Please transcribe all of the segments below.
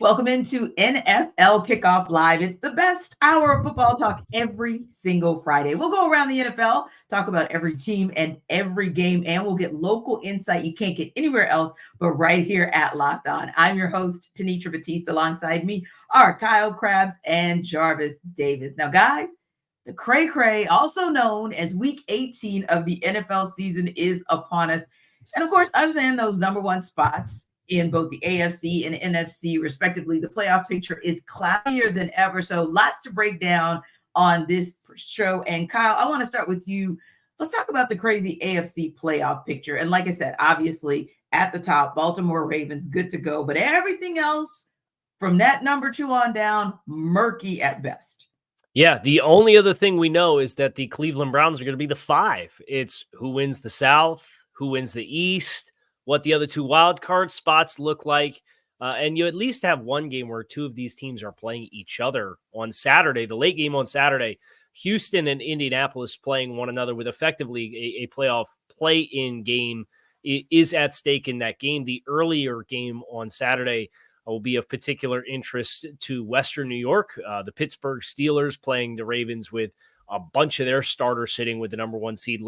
Welcome into NFL Kickoff Live. It's the best hour of football talk every single Friday. We'll go around the NFL, talk about every team and every game, and we'll get local insight you can't get anywhere else but right here at Locked On. I'm your host, Tanitra Batiste. Alongside me are Kyle Krabs and Jarvis Davis. Now, guys, the cray cray, also known as week 18 of the NFL season, is upon us. And of course, other than those number one spots in both the AFC and NFC, respectively, the playoff picture is cloudier than ever. So lots to break down on this show. And Kyle, I want to start with you. Let's talk about the crazy AFC playoff picture. And like I said, obviously at the top, Baltimore Ravens, good to go. But everything else from that number 2 on down, murky at best. Yeah, the only other thing we know is that the Cleveland Browns are going to be the 5. It's who wins the South, who wins the East, what the other 2 wild card spots look like. And you at least have one game where 2 of these teams are playing each other on Saturday, the late game on Saturday. Houston and Indianapolis playing one another with effectively a playoff play-in game is at stake in that game. The earlier game on Saturday will be of particular interest to Western New York. The Pittsburgh Steelers playing the Ravens with a bunch of their starters sitting with the number 1 seed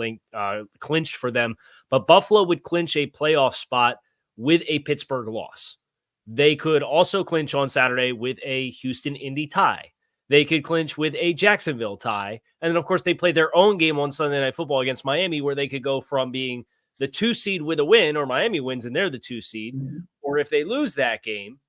clinched for them. But Buffalo would clinch a playoff spot with a Pittsburgh loss. They could also clinch on Saturday with a Houston-Indy tie. They could clinch with a Jacksonville tie. And then, of course, they play their own game on Sunday Night Football against Miami, where they could go from being the 2 seed with a win, or Miami wins and they're the 2 seed. Mm-hmm. Or if they lose that game,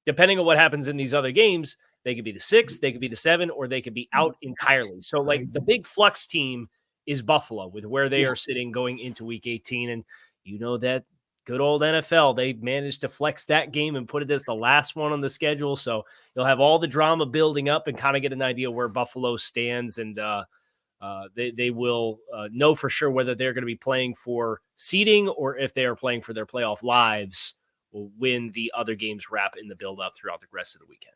depending on what happens in these other games, they could be the 6, they could be the 7, or they could be out entirely. So, like, the big flux team is Buffalo with where they are sitting going into week 18. And you know that good old NFL, they managed to flex that game and put it as the last one on the schedule. So you'll have all the drama building up and kind of get an idea where Buffalo stands. And they will know for sure whether they're going to be playing for seeding or if they are playing for their playoff lives when the other games wrap in the build-up throughout the rest of the weekend.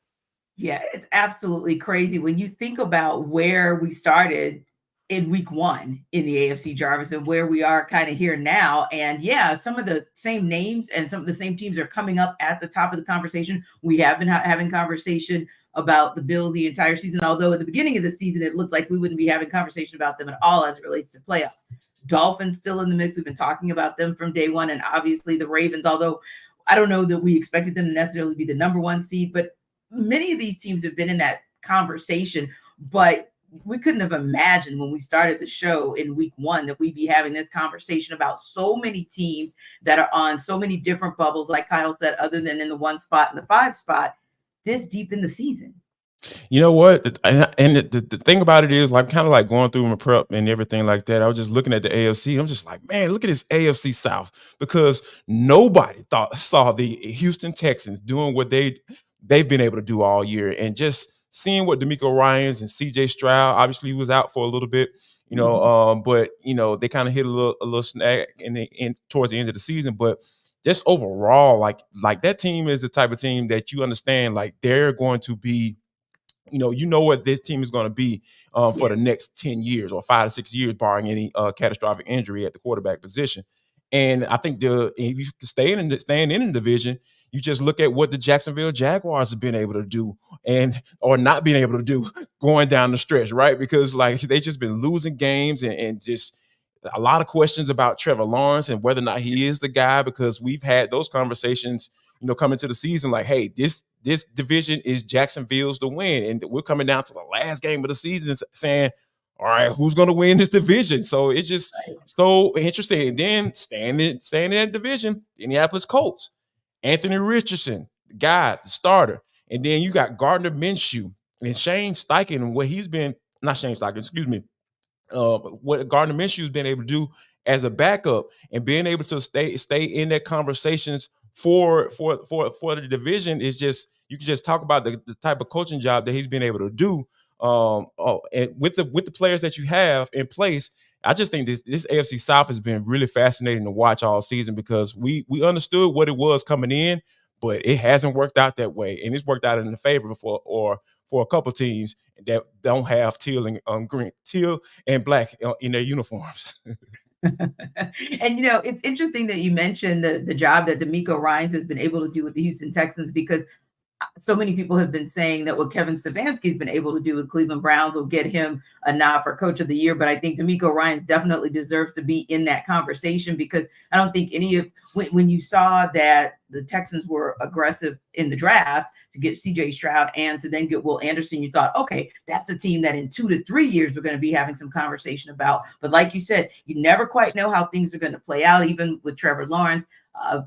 Yeah, it's absolutely crazy when you think about where we started in week 1 in the AFC, Jarvis, and where we are kind of here now. And yeah, some of the same names and some of the same teams are coming up at the top of the conversation. We have been having conversation about the Bills the entire season, although at the beginning of the season, it looked like we wouldn't be having conversation about them at all as it relates to playoffs. Dolphins still in the mix. We've been talking about them from day one. And obviously the Ravens, although I don't know that we expected them to necessarily be the number 1 seed, but many of these teams have been in that conversation, but we couldn't have imagined when we started the show in week 1 that we'd be having this conversation about so many teams that are on so many different bubbles, like Kyle said, other than in the 1 spot and the 5 spot this deep in the season. You know what? And the thing about it is, like, kind of like going through my prep and everything like that. I was just looking at the AFC. I'm just like, man, look at this AFC South, because nobody saw the Houston Texans doing what they've been able to do all year, and just seeing what D'Amico Ryans and CJ Stroud, obviously he was out for a little bit, but they kind of hit a little snag in towards the end of the season, but just overall, like that team is the type of team that you understand, like they're going to be. You know what this team is going to be for the next 10 years or 5 to 6 years, barring any catastrophic injury at the quarterback position. And I think if you staying in the division, you just look at what the Jacksonville Jaguars have been able to do or not being able to do going down the stretch, right? Because like they've just been losing games and just a lot of questions about Trevor Lawrence and whether or not he is the guy, because we've had those conversations, coming to the season, like, hey, this division is Jacksonville's to win. And we're coming down to the last game of the season saying, all right, who's going to win this division? So it's just so interesting. And then staying in that division, Indianapolis Colts, Anthony Richardson, the guy, the starter. And then you got Gardner Minshew and Shane Steichen and what he's been, not Shane Steichen, excuse me, what Gardner Minshew has been able to do as a backup and being able to stay in that conversations for the division is just, you can just talk about the type of coaching job that he's been able to do. And with the players that you have in place, I just think this AFC South has been really fascinating to watch all season, because we understood what it was coming in, but it hasn't worked out that way, and it's worked out in the favor for a couple teams that don't have teal and black in their uniforms. And it's interesting that you mentioned the job that D'Amico Ryans has been able to do with the Houston Texans, because so many people have been saying that what Kevin Stefanski's been able to do with Cleveland Browns will get him a nod for Coach of the Year. But I think DeMeco Ryans definitely deserves to be in that conversation, because I don't think any of when you saw that the Texans were aggressive in the draft to get CJ Stroud and to then get Will Anderson, you thought, okay, that's a team that in 2 to 3 years we're going to be having some conversation about. But like you said, you never quite know how things are going to play out, even with Trevor Lawrence.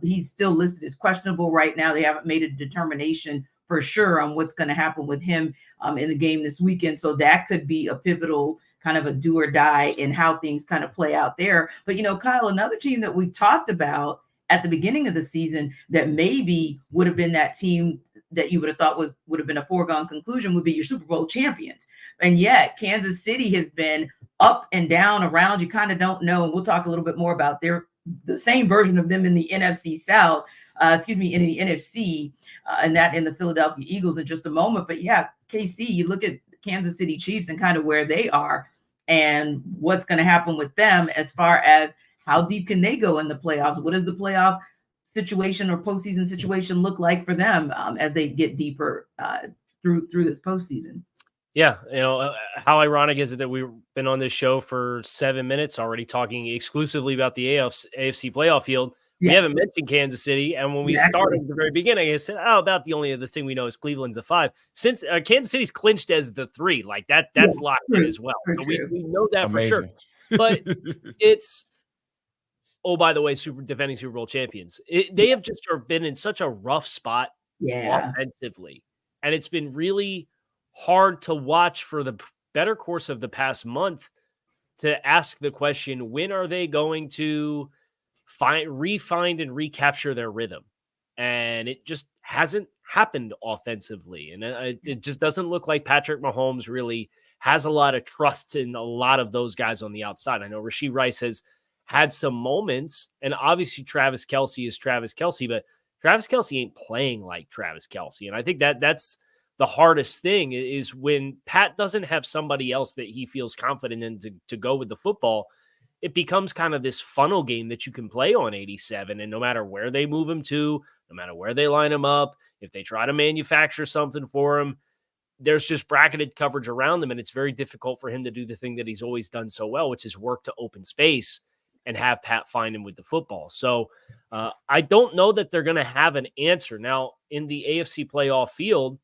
He's still listed as questionable right now. They haven't made a determination for sure on what's going to happen with him in the game this weekend. So that could be a pivotal kind of a do or die in how things kind of play out there. But, Kyle, another team that we talked about at the beginning of the season that maybe would have been that team that you would have thought would have been a foregone conclusion would be your Super Bowl champions. And yet Kansas City has been up and down around. You kind of don't know. And we'll talk a little bit more about the same version of them in the NFC South, in the NFC, and that in the Philadelphia Eagles in just a moment. But yeah, KC, you look at Kansas City Chiefs and kind of where they are and what's going to happen with them as far as how deep can they go in the playoffs? What does the playoff situation or postseason situation look like for them as they get deeper through this postseason? Yeah, how ironic is it that we've been on this show for 7 minutes already talking exclusively about the AFC playoff field. We haven't mentioned Kansas City, and when we started at the very beginning, I said, about the only other thing we know is Cleveland's a 5. Since Kansas City's clinched as the 3, like that's locked in as well. So we know that Amazing. For sure. But it's, by the way, defending Super Bowl champions. They have just been in such a rough spot offensively, and it's been really hard to watch for the better course of the past month to ask the question, when are they going to re-find and recapture their rhythm? And it just hasn't happened offensively. And it just doesn't look like Patrick Mahomes really has a lot of trust in a lot of those guys on the outside. I know Rashee Rice has had some moments, and obviously Travis Kelce is Travis Kelce, but Travis Kelce ain't playing like Travis Kelce. And I think that's the hardest thing, is when Pat doesn't have somebody else that he feels confident in to go with the football, it becomes kind of this funnel game that you can play on 87. And no matter where they move him to, no matter where they line him up, if they try to manufacture something for him, there's just bracketed coverage around them. And it's very difficult for him to do the thing that he's always done so well, which is work to open space and have Pat find him with the football. So I don't know that they're going to have an answer. Now, in the AFC playoff field,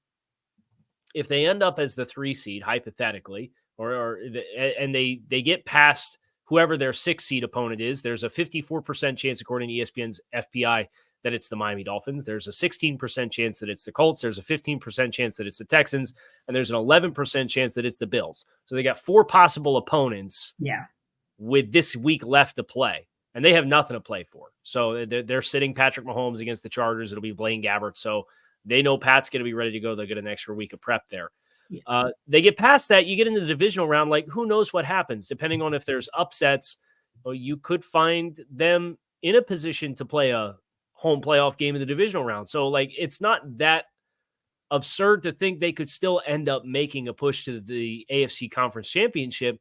if they end up as the 3 seed, hypothetically, and they get past whoever their 6 seed opponent is, there's a 54% chance, according to ESPN's FPI, that it's the Miami Dolphins. There's a 16% chance that it's the Colts. There's a 15% chance that it's the Texans. And there's an 11% chance that it's the Bills. So they got 4 possible opponents with this week left to play. And they have nothing to play for. So they're sitting Patrick Mahomes against the Chargers. It'll be Blaine Gabbert. So they know Pat's going to be ready to go. They'll get an extra week of prep there. Yeah. They get past that. You get into the divisional round. Like, who knows what happens? Depending on if there's upsets, you could find them in a position to play a home playoff game in the divisional round. So, it's not that absurd to think they could still end up making a push to the AFC Conference Championship,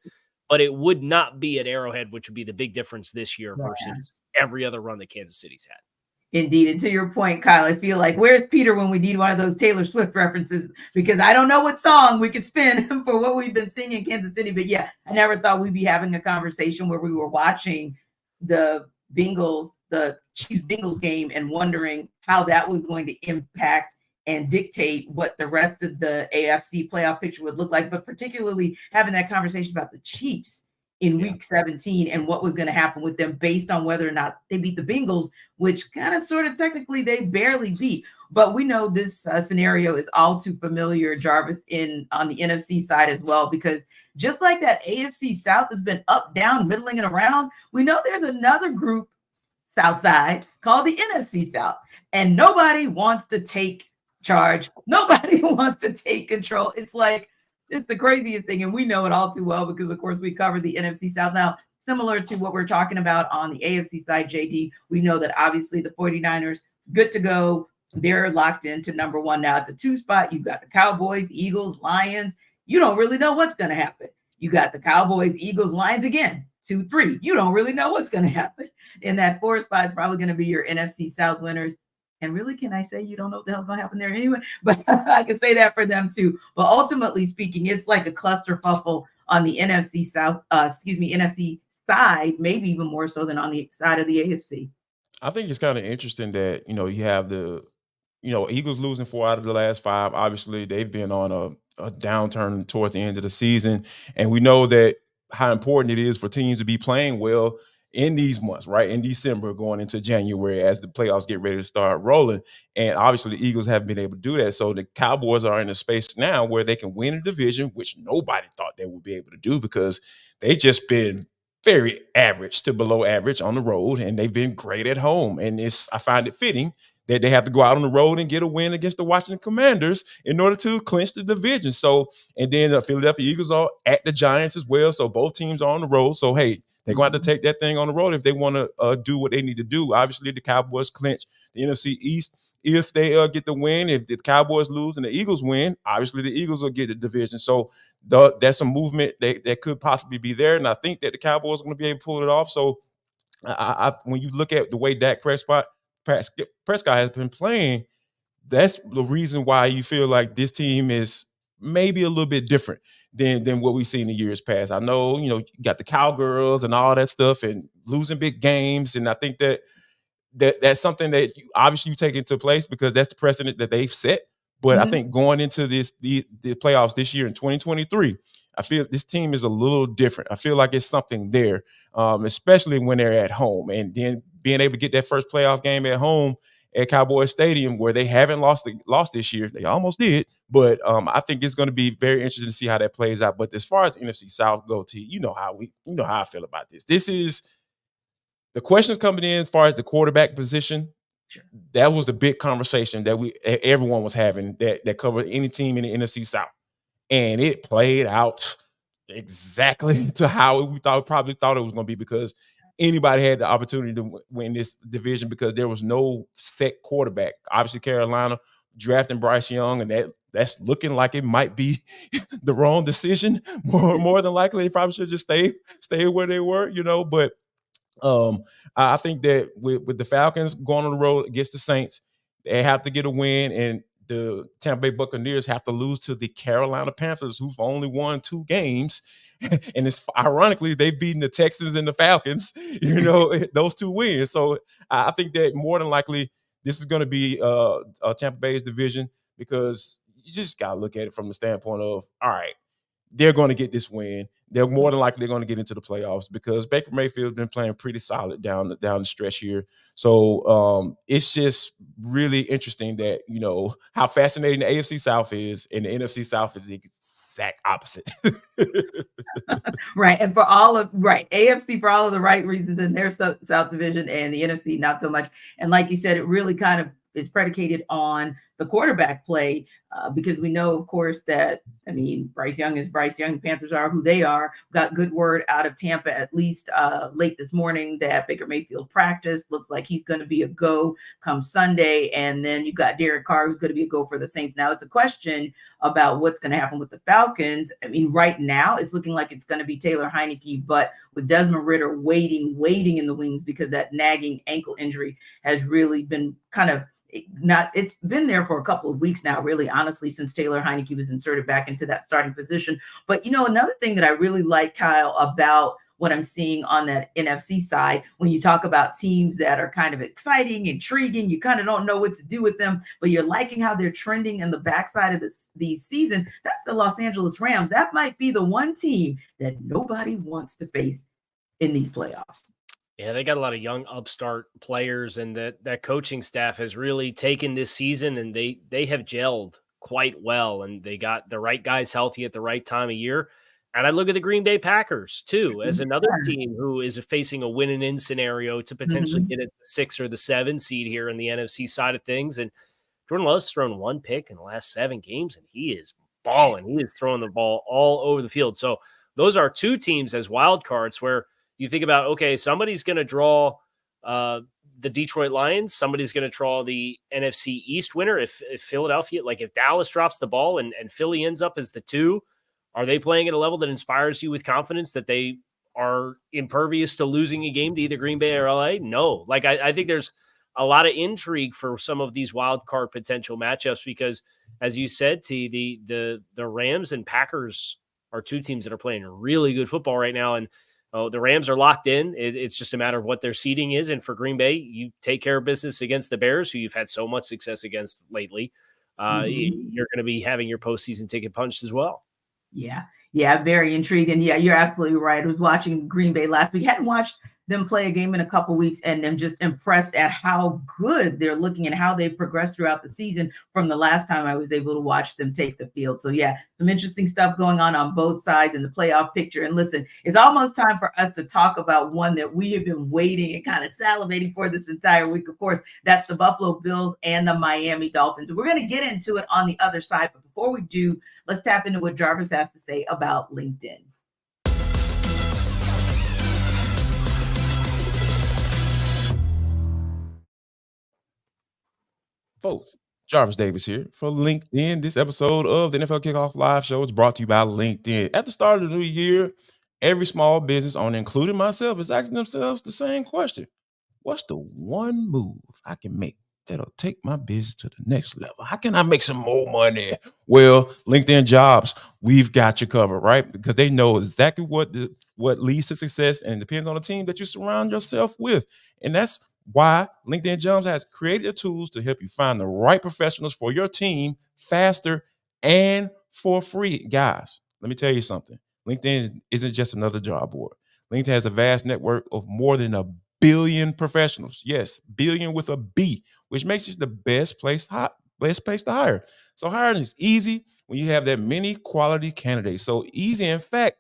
but it would not be at Arrowhead, which would be the big difference this year versus every other run that Kansas City's had. Indeed. And to your point, Kyle, I feel like, where's Peter when we need one of those Taylor Swift references? Because I don't know what song we could spin for what we've been seeing in Kansas City. But yeah, I never thought we'd be having a conversation where we were watching the Chiefs Bengals game and wondering how that was going to impact and dictate what the rest of the AFC playoff picture would look like. But particularly having that conversation about the Chiefs in week 17 and what was going to happen with them based on whether or not they beat the Bengals, which kind of sort of technically they barely beat. But we know this scenario is all too familiar, Jarvis, on the NFC side as well, because just like that AFC South has been up, down, middling, and around, we know there's another group South side called the NFC South, and nobody wants to take charge. Nobody wants to take control. It's the craziest thing, and we know it all too well because, of course, we covered the NFC South. Now, similar to what we're talking about on the AFC side, JD, we know that obviously the 49ers, good to go. They're locked into number 1 now. At the 2 spot, you've got the Cowboys, Eagles, Lions. You don't really know what's going to happen. You got the Cowboys, Eagles, Lions again, 2, 3. You don't really know what's going to happen. In that 4 spot is probably going to be your NFC South winners. And really, can I say you don't know what the hell's going to happen there anyway? But I can say that for them too. But ultimately speaking, it's like a clusterfuffle on the NFC South, NFC side, maybe even more so than on the side of the AFC. I think it's kind of interesting that, you have Eagles losing 4 out of the last 5. Obviously, they've been on a downturn towards the end of the season, and we know that how important it is for teams to be playing well in these months, right? In December, going into January, as the playoffs get ready to start rolling. And obviously, the Eagles haven't been able to do that. So the Cowboys are in a space now where they can win a division, which nobody thought they would be able to do because they just been very average to below average on the road, and they've been great at home. And I find it fitting that they have to go out on the road and get a win against the Washington Commanders in order to clinch the division. So, and then the Philadelphia Eagles are at the Giants as well. So both teams are on the road. So, hey, they're going to have to take that thing on the road if they want to do what they need to do. Obviously, the Cowboys clinch the NFC East if they get the win. If the Cowboys lose and the Eagles win, obviously the Eagles will get the division. So that's a movement that could possibly be there. And I think that the Cowboys are going to be able to pull it off. So when you look at the way Dak Prescott has been playing, that's the reason why you feel like this team is maybe a little bit different than what we've seen in years past. I know, you got the Cowgirls and all that stuff and losing big games. And I think that's something that you take into place because that's the precedent that they've set. But I think going into the playoffs this year in 2023, I feel this team is a little different. I feel like it's something there, especially when they're at home. And then being able to get that first playoff game at home at Cowboys Stadium where they haven't lost this year. They almost did. But I think it's going to be very interesting to see how that plays out. But as far as NFC South go, you know how I feel about this. This is the questions coming in as far as the quarterback position. Sure. That was the big conversation that everyone was having that covered any team in the NFC South. And it played out exactly to how we probably thought it was going to be because anybody had the opportunity to win this division because there was no set quarterback. Obviously, Carolina drafting Bryce Young, and that's looking like it might be the wrong decision. More than likely, they probably should just stay where they were, But I think that with the Falcons going on the road against the Saints, they have to get a win, and the Tampa Bay Buccaneers have to lose to the Carolina Panthers, who've only won 2 games. And it's ironically, they've beaten the Texans and the Falcons, those 2 wins. So I think that more than likely, this is going to be Tampa Bay's division because you just got to look at it from the standpoint of, all right, they're going to get this win. They're more than likely going to get into the playoffs because Baker Mayfield's been playing pretty solid down the stretch here. So it's just really interesting that, how fascinating the AFC South is and the NFC South is the exact opposite. Right. And AFC for all of the right reasons in their South division and the NFC not so much. And like you said, it really kind of is predicated on the quarterback play because we know, of course, that, Bryce Young is Bryce Young. Panthers are who they are. Got good word out of Tampa, at least late this morning, that Baker Mayfield practiced. Looks like he's going to be a go come Sunday. And then you've got Derek Carr, who's going to be a go for the Saints. Now it's a question about what's going to happen with the Falcons. Right now it's looking like it's going to be Taylor Heineke, but with Desmond Ridder waiting in the wings because that nagging ankle injury has really been it's been there for a couple of weeks now, really, honestly, since Taylor Heineke was inserted back into that starting position. But, another thing that I really like, Kyle, about what I'm seeing on that NFC side, when you talk about teams that are kind of exciting, intriguing, you kind of don't know what to do with them, but you're liking how they're trending in the backside of the season. That's the Los Angeles Rams. That might be the one team that nobody wants to face in these playoffs. Yeah, they got a lot of young upstart players, and that coaching staff has really taken this season, and they have gelled quite well, and they got the right guys healthy at the right time of year. And I look at the Green Bay Packers, too, as another team who is facing a win-and-in scenario to potentially get a 6 or the 7 seed here in the NFC side of things. And Jordan Love's thrown 1 pick in the last 7 games, and he is balling. He is throwing the ball all over the field. So those are 2 teams as wild cards where you think about, okay, somebody's going to draw the Detroit Lions. Somebody's going to draw the NFC East winner. If Philadelphia, if Dallas drops the ball and Philly ends up as the 2, are they playing at a level that inspires you with confidence that they are impervious to losing a game to either Green Bay or LA? No. I think there's a lot of intrigue for some of these wild card potential matchups because, as you said, T, the Rams and Packers are two teams that are playing really good football right now, and the Rams are locked in. It's just a matter of what their seeding is, and for Green Bay, you take care of business against the Bears, who you've had so much success against lately. You're going to be having your postseason ticket punched as well. Yeah, very intriguing. Yeah, you're absolutely right. I was watching Green Bay last week. Hadn't watched them play a game in a couple weeks, and I'm just impressed at how good they're looking and how they've progressed throughout the season from the last time I was able to watch them take the field. So yeah, some interesting stuff going on both sides in the playoff picture. And listen, it's almost time for us to talk about one that we have been waiting and kind of salivating for this entire week. Of course, that's the Buffalo Bills and the Miami Dolphins. And we're going to get into it on the other side. But before we do, let's tap into what Jarvis has to say about LinkedIn. Folks, Jarvis Davis here for LinkedIn. This episode of the NFL Kickoff Live Show is brought to you by LinkedIn. At the start of the new year, every small business owner, including myself, is asking themselves the same question. What's the one move I can make that'll take my business to the next level? How can I make some more money? Well, LinkedIn Jobs, we've got you covered, right? Because they know exactly what leads to success, and it depends on the team that you surround yourself with. And that's why LinkedIn Jobs has created the tools to help you find the right professionals for your team faster and for free. Guys, let me tell you something. LinkedIn isn't just another job board. LinkedIn has a vast network of more than 1 billion professionals. Yes, billion with a B, which makes it the best place to hire. So hiring is easy when you have that many quality candidates. So easy, in fact,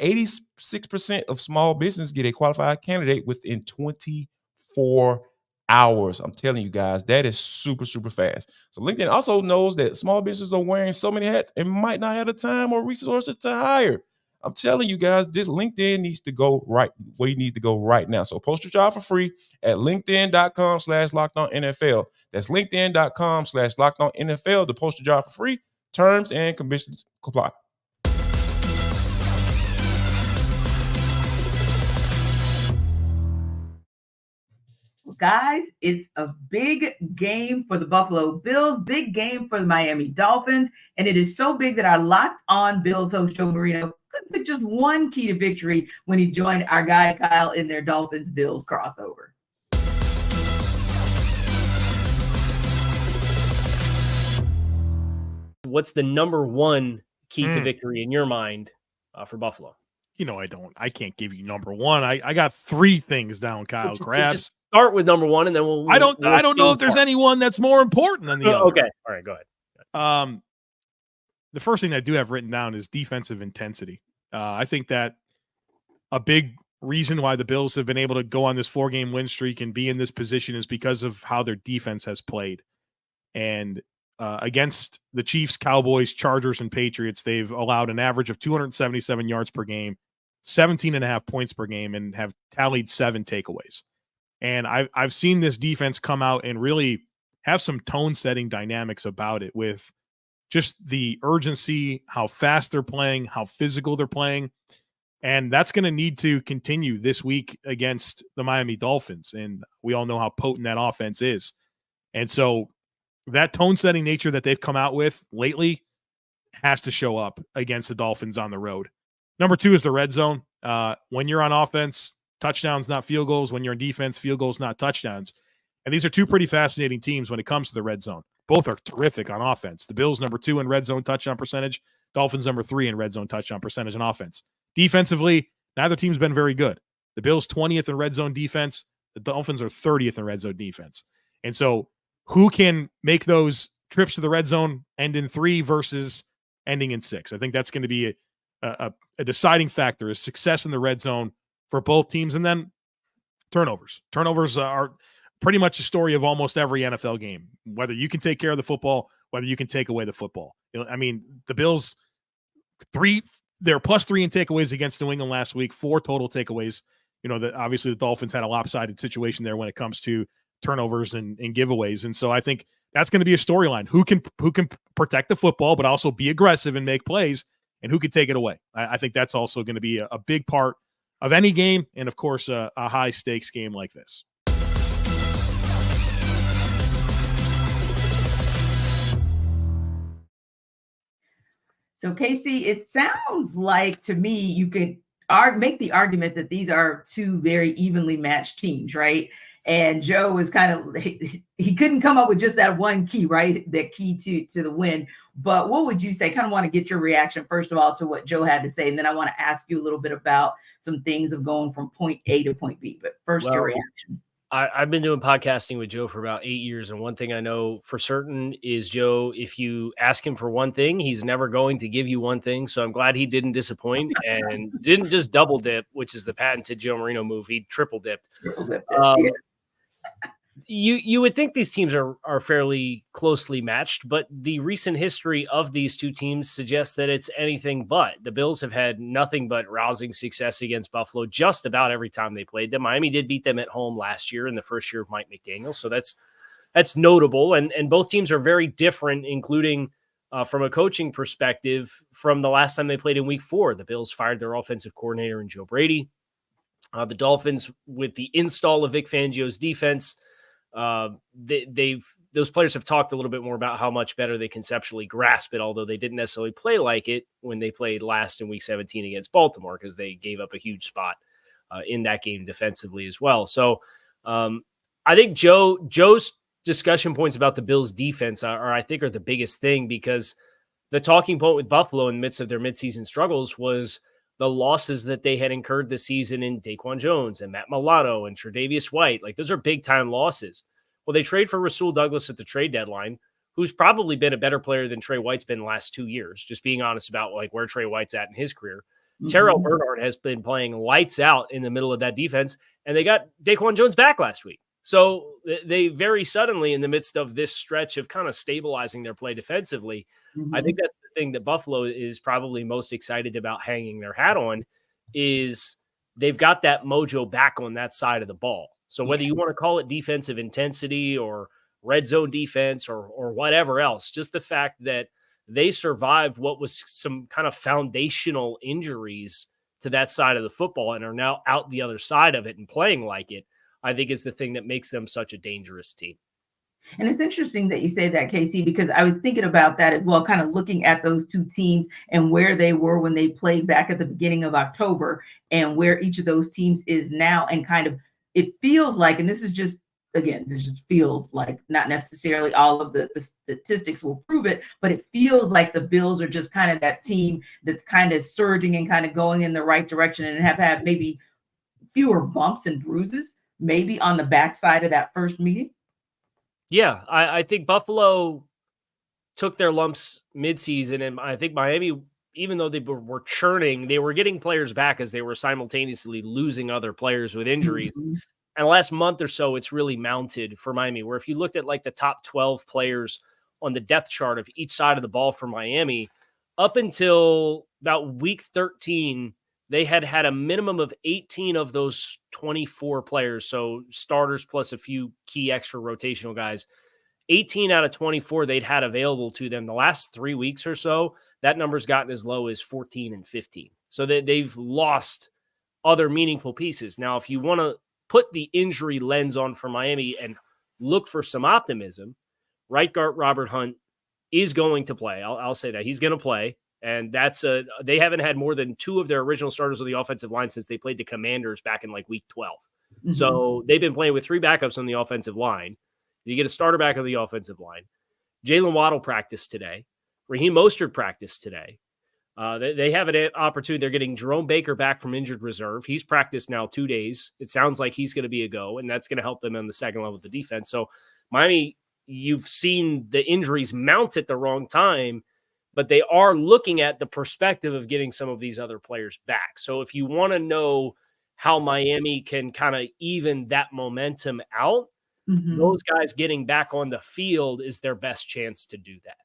86% of small business get a qualified candidate within 24 hours. I'm telling you guys, that is super, super fast. So LinkedIn also knows that small businesses are wearing so many hats and might not have the time or resources to hire. I'm telling you guys, this LinkedIn needs to go right where you need to go right now. So post your job for free at linkedin.com/lockedonnfl. That's linkedin.com/lockedonnfl to post your job for free. Terms and conditions apply. Guys, it's a big game for the Buffalo Bills, big game for the Miami Dolphins, and it is so big that our Locked On Bills host Joe Marino couldn't pick just one key to victory when he joined our guy Kyle in their Dolphins-Bills crossover. What's the number one key to victory in your mind for Buffalo? I can't give you number one. I got three things down, Kyle. Grabs. Start with number one, and then we'll I don't know if there's any one that's more important than the other. Okay, all right, go ahead. The first thing I do have written down is defensive intensity. I think that a big reason why the Bills have been able to go on this 4-game win streak and be in this position is because of how their defense has played. And against the Chiefs, Cowboys, Chargers, and Patriots, they've allowed an average of 277 yards per game, 17.5 points per game, and have tallied 7 takeaways. And I've seen this defense come out and really have some tone-setting dynamics about it with just the urgency, how fast they're playing, how physical they're playing. And that's going to need to continue this week against the Miami Dolphins. And we all know how potent that offense is. And so that tone-setting nature that they've come out with lately has to show up against the Dolphins on the road. Number 2 is the red zone. When you're on offense, touchdowns, not field goals. When you're in defense, field goals, not touchdowns. And these are two pretty fascinating teams when it comes to the red zone. Both are terrific on offense. The Bills, number 2 in red zone touchdown percentage. Dolphins, number 3 in red zone touchdown percentage on offense. Defensively, neither team's been very good. The Bills, 20th in red zone defense. The Dolphins are 30th in red zone defense. And so who can make those trips to the red zone end in 3 versus ending in 6? I think that's going to be a deciding factor, is success in the red zone for both teams. And then turnovers. Turnovers are pretty much the story of almost every NFL game, whether you can take care of the football, whether you can take away the football. I mean, the Bills, they're +3 in takeaways against New England last week, 4 total takeaways. Obviously the Dolphins had a lopsided situation there when it comes to turnovers and giveaways. And so I think that's going to be a storyline. Who can protect the football, but also be aggressive and make plays, and who can take it away. I think that's also going to be a big part of any game, and of course, a high-stakes game like this. So, Casey, it sounds like to me you could make the argument that these are two very evenly matched teams, right? And Joe was kind of he couldn't come up with just that one key, right? The key to the win. But what would you say? Kind of want to get your reaction first of all to what Joe had to say, and then I want to ask you a little bit about some things of going from point A to point B. But first, your reaction. I've been doing podcasting with Joe for about 8 years, and one thing I know for certain is Joe, if you ask him for one thing, he's never going to give you one thing. So I'm glad he didn't disappoint and didn't just double dip, which is the patented Joe Marino move. He triple dipped. You would think these teams are fairly closely matched, but the recent history of these two teams suggests that it's anything but. The Bills have had nothing but rousing success against Buffalo just about every time they played them. Miami did beat them at home last year in the first year of Mike McDaniel, so that's notable. And both teams are very different, including from a coaching perspective from the last time they played in Week 4. The Bills fired their offensive coordinator in Joe Brady. The Dolphins, with the install of Vic Fangio's defense, those players have talked a little bit more about how much better they conceptually grasp it, although they didn't necessarily play like it when they played last in Week 17 against Baltimore, because they gave up a huge spot in that game defensively as well. So I think Joe's discussion points about the Bills defense are the biggest thing, because the talking point with Buffalo in the midst of their midseason struggles was the losses that they had incurred this season in Daquan Jones and Matt Milano and Tre'Davious White. Like, those are big time losses. Well, they trade for Rasul Douglas at the trade deadline, who's probably been a better player than Trey White's been the last 2 years, just being honest about like where Trey White's at in his career. Mm-hmm. Terrell Bernard has been playing lights out in the middle of that defense, and they got Daquan Jones back last week. So they very suddenly, in the midst of this stretch of kind of stabilizing their play defensively, I think that's the thing that Buffalo is probably most excited about hanging their hat on, is they've got that mojo back on that side of the ball. So whether you want to call it defensive intensity or red zone defense or whatever else, just the fact that they survived what was some kind of foundational injuries to that side of the football and are now out the other side of it and playing like it, I think is the thing that makes them such a dangerous team. And it's interesting that you say that, Casey, because I was thinking about that as well, kind of looking at those two teams and where they were when they played back at the beginning of October and where each of those teams is now. And kind of, it feels like, and this just feels like, not necessarily all of the statistics will prove it, but it feels like the Bills are just kind of that team that's kind of surging and kind of going in the right direction and have had maybe fewer bumps and bruises, maybe on the backside of that first meeting. Yeah, I think Buffalo took their lumps midseason, and I think Miami, even though they were churning, they were getting players back as they were simultaneously losing other players with injuries. Mm-hmm. And the last month or so, it's really mounted for Miami, where if you looked at like the top 12 players on the depth chart of each side of the ball for Miami, up until about week 13, they had a minimum of 18 of those 24 players, so starters plus a few key extra rotational guys. 18 out of 24 they'd had available to them. The last 3 weeks or so, that number's gotten as low as 14 and 15. So they've lost other meaningful pieces. Now, if you want to put the injury lens on for Miami and look for some optimism, right guard Robert Hunt is going to play. I'll say that. He's going to play. And they haven't had more than 2 of their original starters on the offensive line since they played the Commanders back in like week 12. Mm-hmm. So they've been playing with 3 backups on the offensive line. You get a starter back on the offensive line. Jalen Waddle practiced today. Raheem Mostert practiced today. They have an opportunity. They're getting Jerome Baker back from injured reserve. He's practiced now 2 days. It sounds like he's going to be a go, and that's going to help them on the second level of the defense. So Miami, you've seen the injuries mount at the wrong time, but they are looking at the perspective of getting some of these other players back. So if you want to know how Miami can kind of even that momentum out, those guys getting back on the field is their best chance to do that.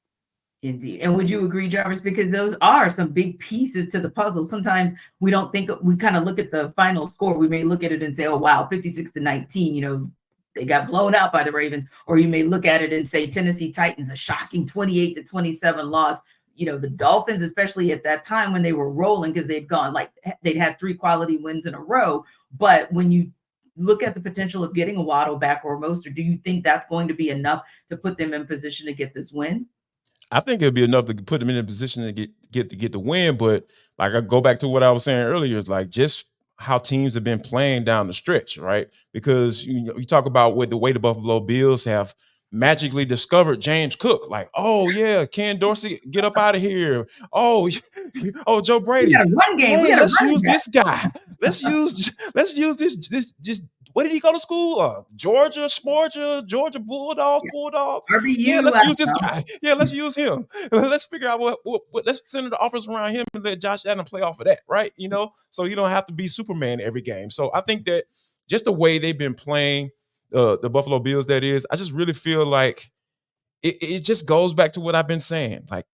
Indeed. And would you agree, Jarvis? Because those are some big pieces to the puzzle. Sometimes we don't think, we kind of look at the final score. We may look at it and say, oh, wow, 56-19, they got blown out by the Ravens. Or you may look at it and say Tennessee Titans, a shocking 28-27 loss. The Dolphins, especially at that time when they were rolling, because they'd had 3 quality wins in a row. But when you look at the potential of getting a Waddle back or a Mostert, do you think that's going to be enough to put them in position to get this win? I think it'd be enough to put them in a position to get the win. But like I go back to what I was saying earlier, is like just how teams have been playing down the stretch, right? Because you talk about what the way the Buffalo Bills have magically discovered James Cook. Like, oh yeah, Ken Dorsey, get up out of here. Oh, oh Joe We Brady. got a run game. We Hey, got a let's running use back. this guy. Let's use this. What did he go to school? Georgia Bulldogs. Yeah, RBU. let's use this guy. Yeah, let's use him. Let's figure out what let's center the offense around him and let Josh Allen play off of that, right? So you don't have to be Superman every game. So I think that just the way they've been playing the Buffalo Bills, that is, I just really feel like it just goes back to what I've been saying. Like,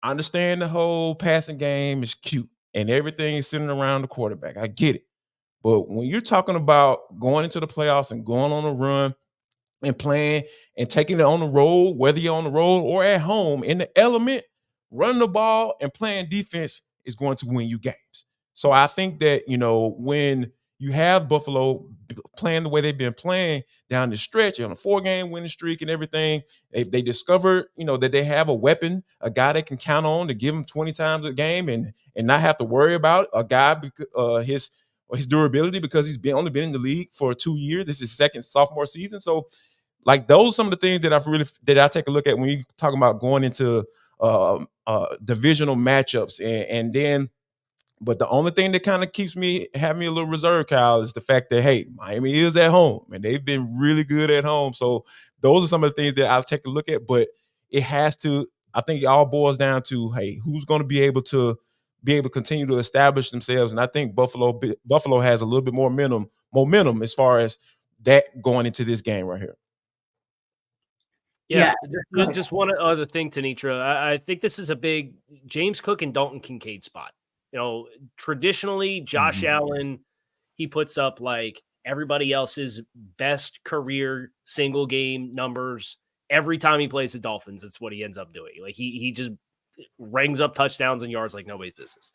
I understand the whole passing game is cute and everything is centered around the quarterback. I get it. But when you're talking about going into the playoffs and going on a run and playing and taking it on the road, whether you're on the road or at home, in the element, running the ball and playing defense is going to win you games. So I think that, when you have Buffalo playing the way they've been playing down the stretch on a 4-game winning streak and everything, they discovered, that they have a weapon, a guy they can count on to give them 20 times a game and not have to worry about a guy, his durability, because he's only been in the league for 2 years. This is his second sophomore season. So like those are some of the things that I take a look at when you talking about going into divisional matchups, and then. But the only thing that kind of having me a little reserved, Kyle, is the fact that, hey, Miami is at home and they've been really good at home. So those are some of the things that I'll take a look at. But I think it all boils down to, hey, who's going to be able to continue to establish themselves. And I think Buffalo has a little bit more momentum as far as that going into this game right here. Yeah. Just one other thing, Tanitra. I think this is a big James Cook and Dalton Kincaid spot. Traditionally, Josh Allen, he puts up like everybody else's best career single game numbers every time he plays the Dolphins. That's what he ends up doing. Like he just rings up touchdowns and yards like nobody's business.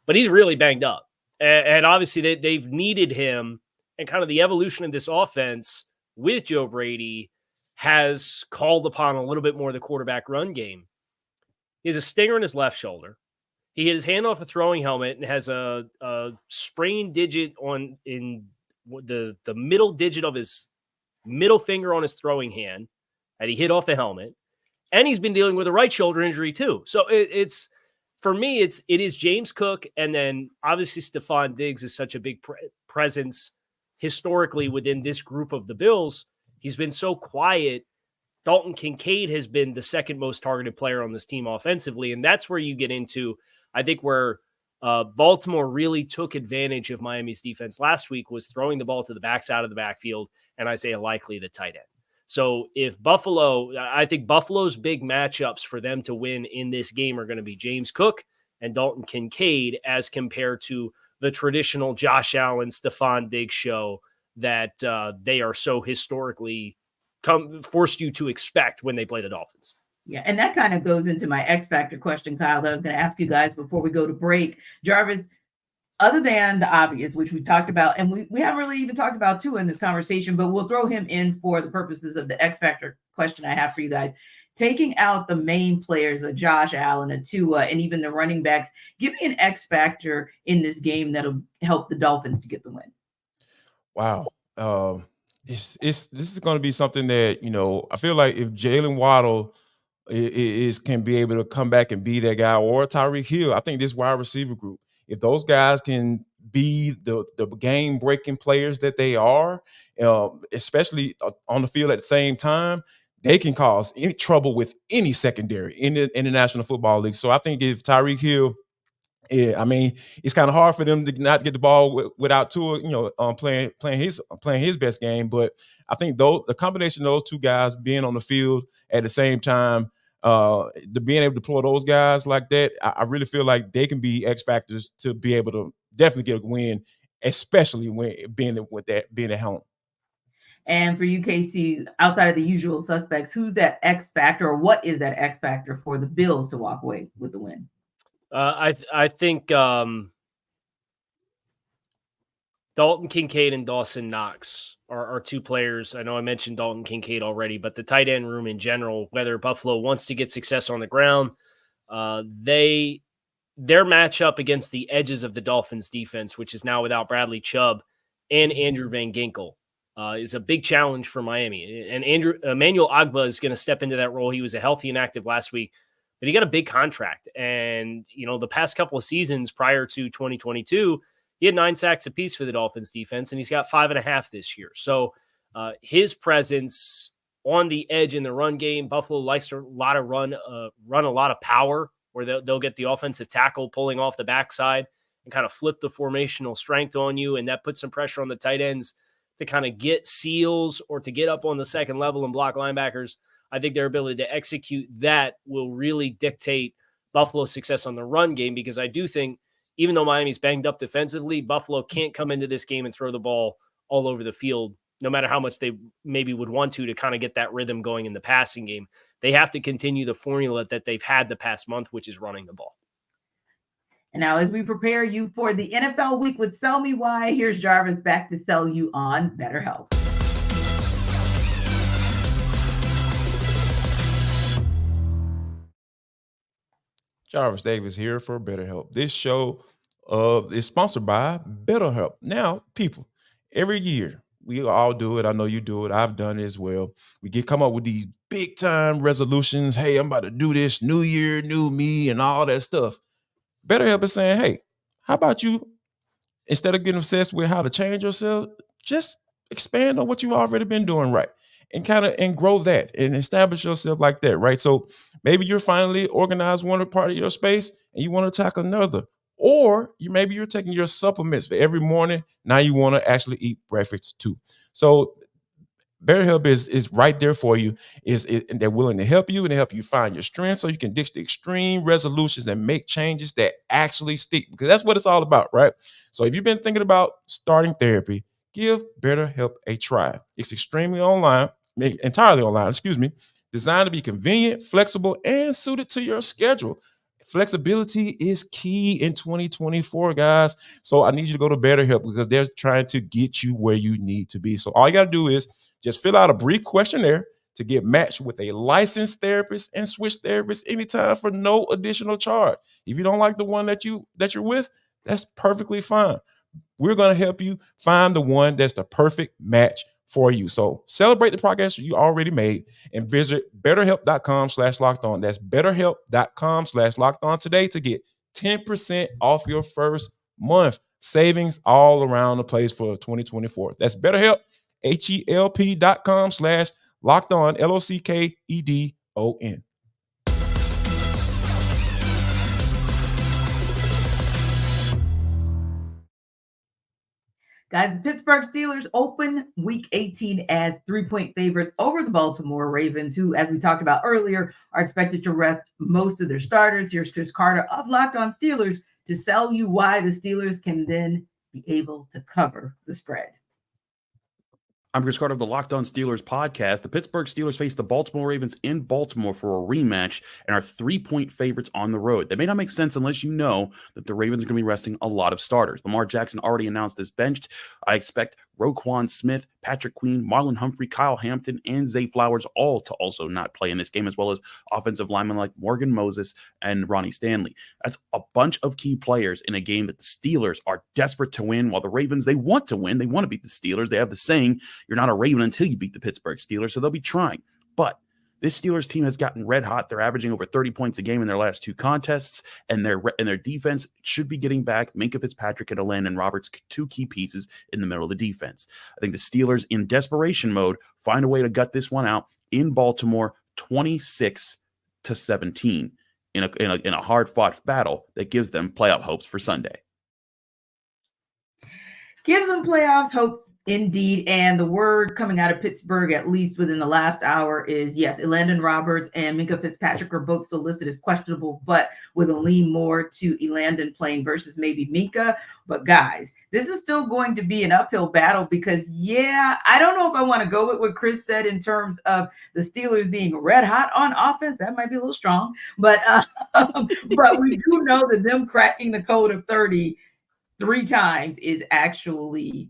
But he's really banged up. And obviously they've needed him, and kind of the evolution of this offense with Joe Brady has called upon a little bit more of the quarterback run game. He has a stinger in his left shoulder. He hit his hand off a throwing helmet and has a sprained digit in the middle digit of his middle finger on his throwing hand that he hit off the helmet. And he's been dealing with a right shoulder injury too. So it's for me, it is James Cook. And then obviously Stephon Diggs is such a big presence historically within this group of the Bills. He's been so quiet. Dalton Kincaid has been the second most targeted player on this team offensively. And that's where you get into, I think, where Baltimore really took advantage of Miami's defense last week, was throwing the ball to the backside of the backfield, and Isaiah Likely, the tight end. So I think Buffalo's big matchups for them to win in this game are going to be James Cook and Dalton Kincaid, as compared to the traditional Josh Allen, Stephon Diggs show that they are so historically forced you to expect when they play the Dolphins. Yeah, and that kind of goes into my X Factor question, Kyle, that I was going to ask you guys before we go to break. Jarvis, other than the obvious, which we talked about, and we haven't really even talked about Tua in this conversation, but we'll throw him in for the purposes of the X Factor question I have for you guys. Taking out the main players, a Josh Allen, a Tua, and even the running backs, give me an X Factor in this game that'll help the Dolphins to get the win. Wow. This is going to be something that, I feel like if Jalen Waddle can be able to come back and be that guy, or Tyreek Hill, I think this wide receiver group, if those guys can be the game breaking players that they are, especially on the field at the same time, they can cause any trouble with any secondary in the National Football League. So I think if Tyreek Hill, it's kind of hard for them to not get the ball without Tua, playing his best game. But I think the combination of those two guys being on the field at the same time, being able to deploy those guys like that, I really feel like they can be X factors to be able to definitely get a win, especially when being at home. And for you, KC, outside of the usual suspects, who's that X factor, or what is that X factor for the Bills to walk away with the win? I think the Dalton Kincaid and Dawson Knox are two players. I know I mentioned Dalton Kincaid already, but the tight end room in general, whether Buffalo wants to get success on the ground, their matchup against the edges of the Dolphins defense, which is now without Bradley Chubb and Andrew Van Ginkel, is a big challenge for Miami. And Emmanuel Ogbah is going to step into that role. He was a healthy and active last week, but he got a big contract. And, the past couple of seasons prior to 2022, he had 9 sacks apiece for the Dolphins defense, and he's got 5.5 this year. So his presence on the edge in the run game, Buffalo likes to run a lot of power, where they'll get the offensive tackle pulling off the backside and kind of flip the formational strength on you. And that puts some pressure on the tight ends to kind of get seals or to get up on the second level and block linebackers. I think their ability to execute that will really dictate Buffalo's success on the run game, because I do think even though Miami's banged up defensively, Buffalo can't come into this game and throw the ball all over the field, no matter how much they maybe would want to kind of get that rhythm going in the passing game. They have to continue the formula that they've had the past month, which is running the ball. And now, as we prepare you for the NFL week with Sell Me Why, here's Jarvis back to sell you on BetterHelp. Jarvis Davis here for BetterHelp. This show is sponsored by BetterHelp. Now, people, every year, we all do it. I know you do it. I've done it as well. We come up with these big time resolutions. Hey, I'm about to do this, new year, new me, and all that stuff. BetterHelp is saying, hey, how about you, instead of getting obsessed with how to change yourself, just expand on what you've already been doing right and grow that and establish yourself like that, right? So maybe you're finally organized one part of your space and you want to tackle another. Or maybe you're taking your supplements for every morning. Now you want to actually eat breakfast too. So BetterHelp is right there for you. And they're willing to help you and help you find your strength so you can ditch the extreme resolutions and make changes that actually stick, because that's what it's all about, right? So if you've been thinking about starting therapy, give BetterHelp a try. It's entirely online, designed to be convenient, flexible, and suited to your schedule. Flexibility is key in 2024, guys. So I need you to go to BetterHelp because they're trying to get you where you need to be. So all you got to do is just fill out a brief questionnaire to get matched with a licensed therapist and switch therapists anytime for no additional charge. If you don't like the one that you're with, that's perfectly fine. We're going to help you find the one that's the perfect match for you. So celebrate the progress you already made and visit betterhelp.com/lockedon. That's betterhelp.com/lockedon today to get 10% off your first month. Savings all around the place for 2024. That's BetterHelp, HELP.com/lockedon, LOCKEDON. Guys, the Pittsburgh Steelers open week 18 as 3-point favorites over the Baltimore Ravens, who, as we talked about earlier, are expected to rest most of their starters. Here's Chris Carter of Locked On Steelers to sell you why the Steelers can then be able to cover the spread. I'm Chris Carter of the Locked On Steelers podcast. The Pittsburgh Steelers face the Baltimore Ravens in Baltimore for a rematch and are 3-point favorites on the road. That may not make sense unless you know that the Ravens are going to be resting a lot of starters. Lamar Jackson already announced his benched. I expect Roquan Smith, Patrick Queen, Marlon Humphrey, Kyle Hampton, and Zay Flowers all to also not play in this game, as well as offensive linemen like Morgan Moses and Ronnie Stanley. That's a bunch of key players in a game that the Steelers are desperate to win, while the Ravens, they want to win. They want to beat the Steelers. They have the saying, you're not a Raven until you beat the Pittsburgh Steelers, so they'll be trying. But this Steelers team has gotten red hot. They're averaging over 30 points a game in their last 2 contests, and their defense should be getting back Minkah Fitzpatrick and Elandon Roberts, 2 key pieces in the middle of the defense. I think the Steelers, in desperation mode, find a way to gut this one out in Baltimore, 26-17, in a hard-fought battle that gives them playoff hopes for Sunday. Gives them playoffs hopes indeed. And the word coming out of Pittsburgh, at least within the last hour, is yes, Elandon Roberts and Minkah Fitzpatrick are both still listed as questionable, but with a lean more to Elandon playing versus maybe Minkah. But guys, this is still going to be an uphill battle because, I don't know if I want to go with what Chris said in terms of the Steelers being red hot on offense. That might be a little strong, but we do know that them cracking the code of 30 3 times is actually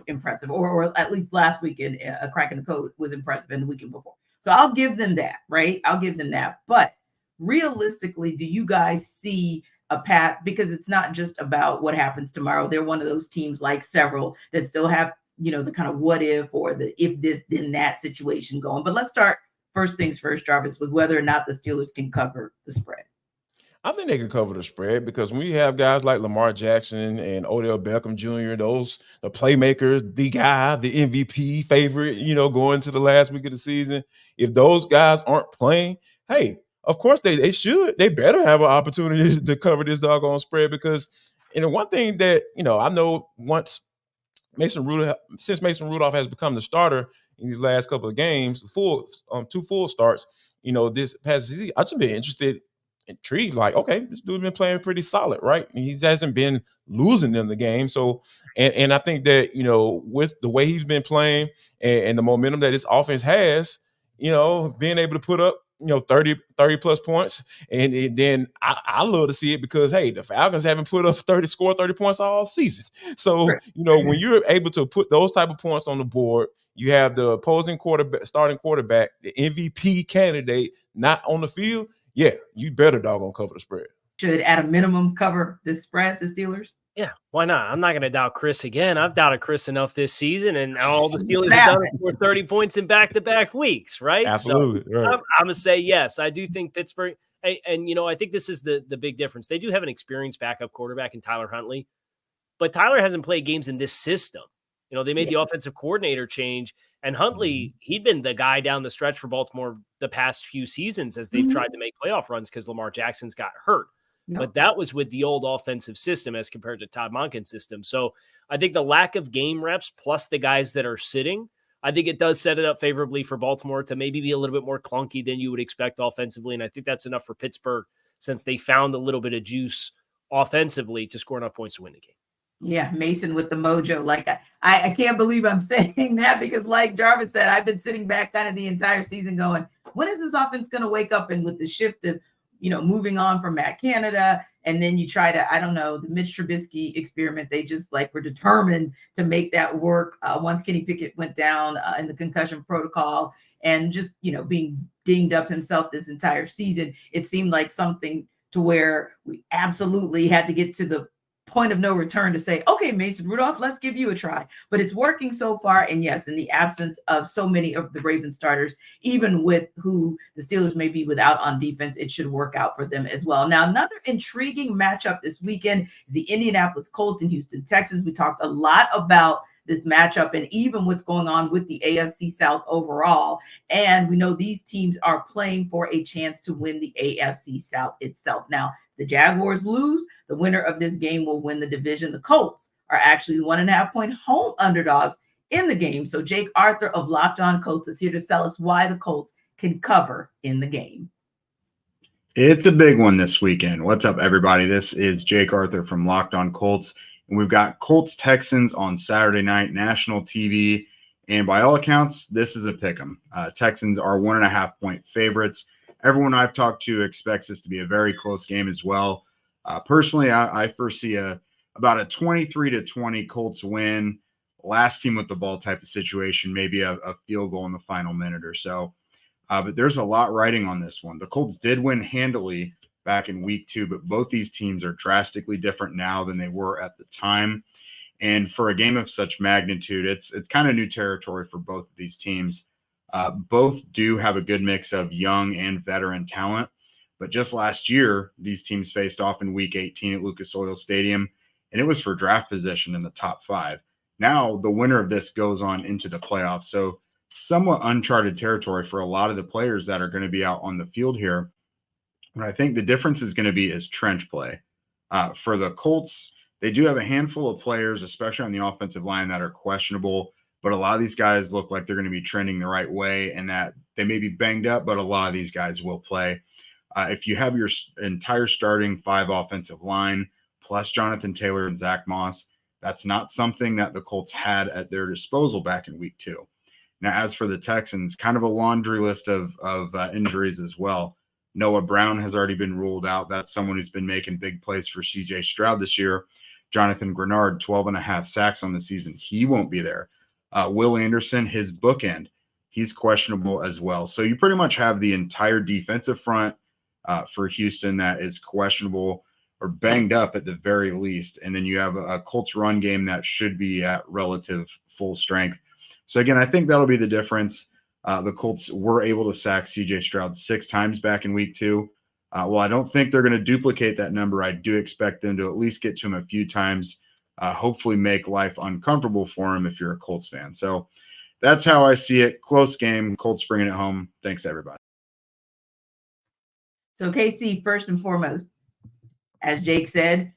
impressive, or at least last weekend, a crack in the code was impressive, and the weekend before. So I'll give them that, right? I'll give them that. But realistically, do you guys see a path? Because it's not just about what happens tomorrow. They're one of those teams, like several, that still have, the kind of what if, or the if this, then that situation going. But let's start first things first, Jarvis, with whether or not the Steelers can cover the spread. I think they can cover the spread because when you have guys like Lamar Jackson and Odell Beckham Jr., the playmakers, the guy, the MVP favorite, going to the last week of the season, if those guys aren't playing, hey, of course they should. They better have an opportunity to cover this doggone spread because, one thing that, I know since Mason Rudolph has become the starter in these last couple of games, 2 full starts, this past season, I've just been intrigued, like, okay, this dude's been playing pretty solid, right? He hasn't been losing in the game. So, and I think that, with the way he's been playing and the momentum that his offense has, being able to put up, 30 plus points. And then I love to see it because, hey, the Falcons haven't scored 30 points all season. So, when you're able to put those type of points on the board, you have the opposing starting quarterback, the MVP candidate, not on the field. Yeah, you better doggone cover the spread. Should, at a minimum, cover the spread, the Steelers? Yeah, why not? I'm not going to doubt Chris again. I've doubted Chris enough this season, and all the Steelers have done is score 30 points in back-to-back weeks, right? Absolutely. So right. I'm going to say yes. I do think Pittsburgh, and I think this is the big difference. They do have an experienced backup quarterback in Tyler Huntley, but Tyler hasn't played games in this system. They made the offensive coordinator change, and Huntley, he'd been the guy down the stretch for Baltimore the past few seasons as they've tried to make playoff runs because Lamar Jackson's got hurt. Yep. But that was with the old offensive system as compared to Todd Monken's system. So I think the lack of game reps plus the guys that are sitting, I think it does set it up favorably for Baltimore to maybe be a little bit more clunky than you would expect offensively. And I think that's enough for Pittsburgh since they found a little bit of juice offensively to score enough points to win the game. Yeah, Mason with the mojo. Like, I can't believe I'm saying that because, like Jarvis said, I've been sitting back kind of the entire season going, when is this offense going to wake up? And with the shift of, moving on from Matt Canada, and then you try to, I don't know, the Mitch Trubisky experiment, they just were determined to make that work once Kenny Pickett went down in the concussion protocol and just, being dinged up himself this entire season. It seemed like something to where we absolutely had to get to the point of no return to say, okay, Mason Rudolph, let's give you a try. But it's working so far. And yes, in the absence of so many of the Ravens starters, even with who the Steelers may be without on defense, it should work out for them as well. Now, another intriguing matchup this weekend is the Indianapolis Colts and Houston Texans. We talked a lot about this matchup and even what's going on with the AFC South overall. And we know these teams are playing for a chance to win the AFC South itself. Now, the Jaguars lose, the winner of this game will win the division. The Colts are actually 1.5-point home underdogs in the game. So Jake Arthur of Locked On Colts is here to tell us why the Colts can cover in the game. It's a big one this weekend. What's up, everybody? This is Jake Arthur from Locked On Colts, and we've got Colts Texans on Saturday night, national TV. And by all accounts, this is a pick 'em. Texans are 1.5-point favorites. Everyone I've talked to expects this to be a very close game as well. Personally, I foresee about a 23-20 Colts win, last team with the ball type of situation, maybe a field goal in the final minute or so. But there's a lot riding on this one. The Colts did win handily back in week 2, but both these teams are drastically different now than they were at the time. And for a game of such magnitude, it's kind of new territory for both of these teams. Both do have a good mix of young and veteran talent, but just last year, these teams faced off in week 18 at Lucas Oil Stadium, and it was for draft position in the top 5. Now, the winner of this goes on into the playoffs, so somewhat uncharted territory for a lot of the players that are going to be out on the field here. What I think the difference is going to be is trench play. For the Colts, they do have a handful of players, especially on the offensive line, that are questionable. But a lot of these guys look like they're going to be trending the right way and that they may be banged up, but a lot of these guys will play. If you have your entire starting 5 offensive line, plus Jonathan Taylor and Zach Moss, that's not something that the Colts had at their disposal back in week 2. Now, as for the Texans, kind of a laundry list of injuries as well. Noah Brown has already been ruled out. That's someone who's been making big plays for C.J. Stroud this year. Jonathan Grenard, 12.5 sacks on the season. He won't be there. Will Anderson, his bookend, he's questionable as well. So you pretty much have the entire defensive front for Houston that is questionable or banged up at the very least. And then you have a Colts run game that should be at relative full strength. So again, I think that'll be the difference. The Colts were able to sack CJ Stroud 6 times back in week 2. Well, I don't think they're going to duplicate that number. I do expect them to at least get to him a few times, hopefully make life uncomfortable for him if you're a Colts fan. So that's how I see it. Close game. Colts bringing it home. Thanks, everybody. So KC, first and foremost, as Jake said,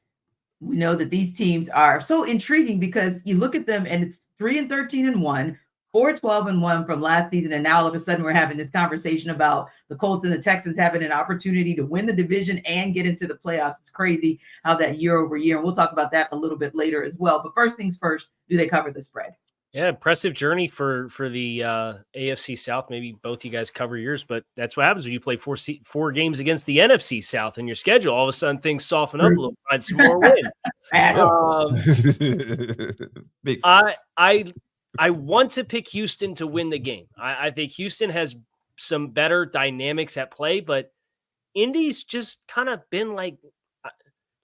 we know that these teams are so intriguing because you look at them and it's 3-13-1, 4-12-1 from last season. And now all of a sudden we're having this conversation about the Colts and the Texans having an opportunity to win the division and get into the playoffs. It's crazy how that year over year, and we'll talk about that a little bit later as well. But first things first, do they cover the spread? Yeah, impressive journey for the AFC South. Maybe both you guys cover yours, but that's what happens when you play four games against the NFC South in your schedule. All of a sudden, things soften up a little, find some more win. I want to pick Houston to win the game. I think Houston has some better dynamics at play, but Indy's just kind of been like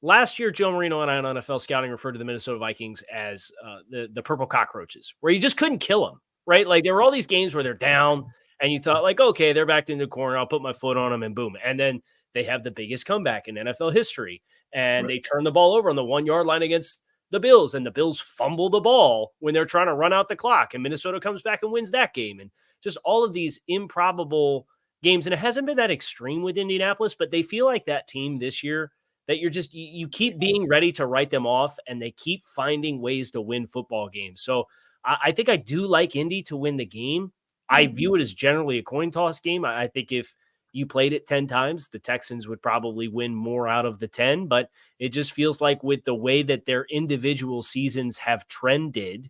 last year. Joe Marino and I on NFL Scouting referred to the Minnesota Vikings as the purple cockroaches, where you just couldn't kill them, right? Like there were all these games where they're down and you thought like, okay, they're backed into the corner. I'll put my foot on them and boom. And then they have the biggest comeback in NFL history and they turn the ball over on the 1 yard line against the Bills, and the Bills fumble the ball when they're trying to run out the clock, and Minnesota comes back and wins that game. And just all of these improbable games. And it hasn't been that extreme with Indianapolis, but they feel like that team this year that you keep being ready to write them off, and they keep finding ways to win football games. So I think I do like Indy to win the game. I view it as generally a coin toss game. I think if you played it 10 times, the Texans would probably win more out of the 10, but it just feels like with the way that their individual seasons have trended,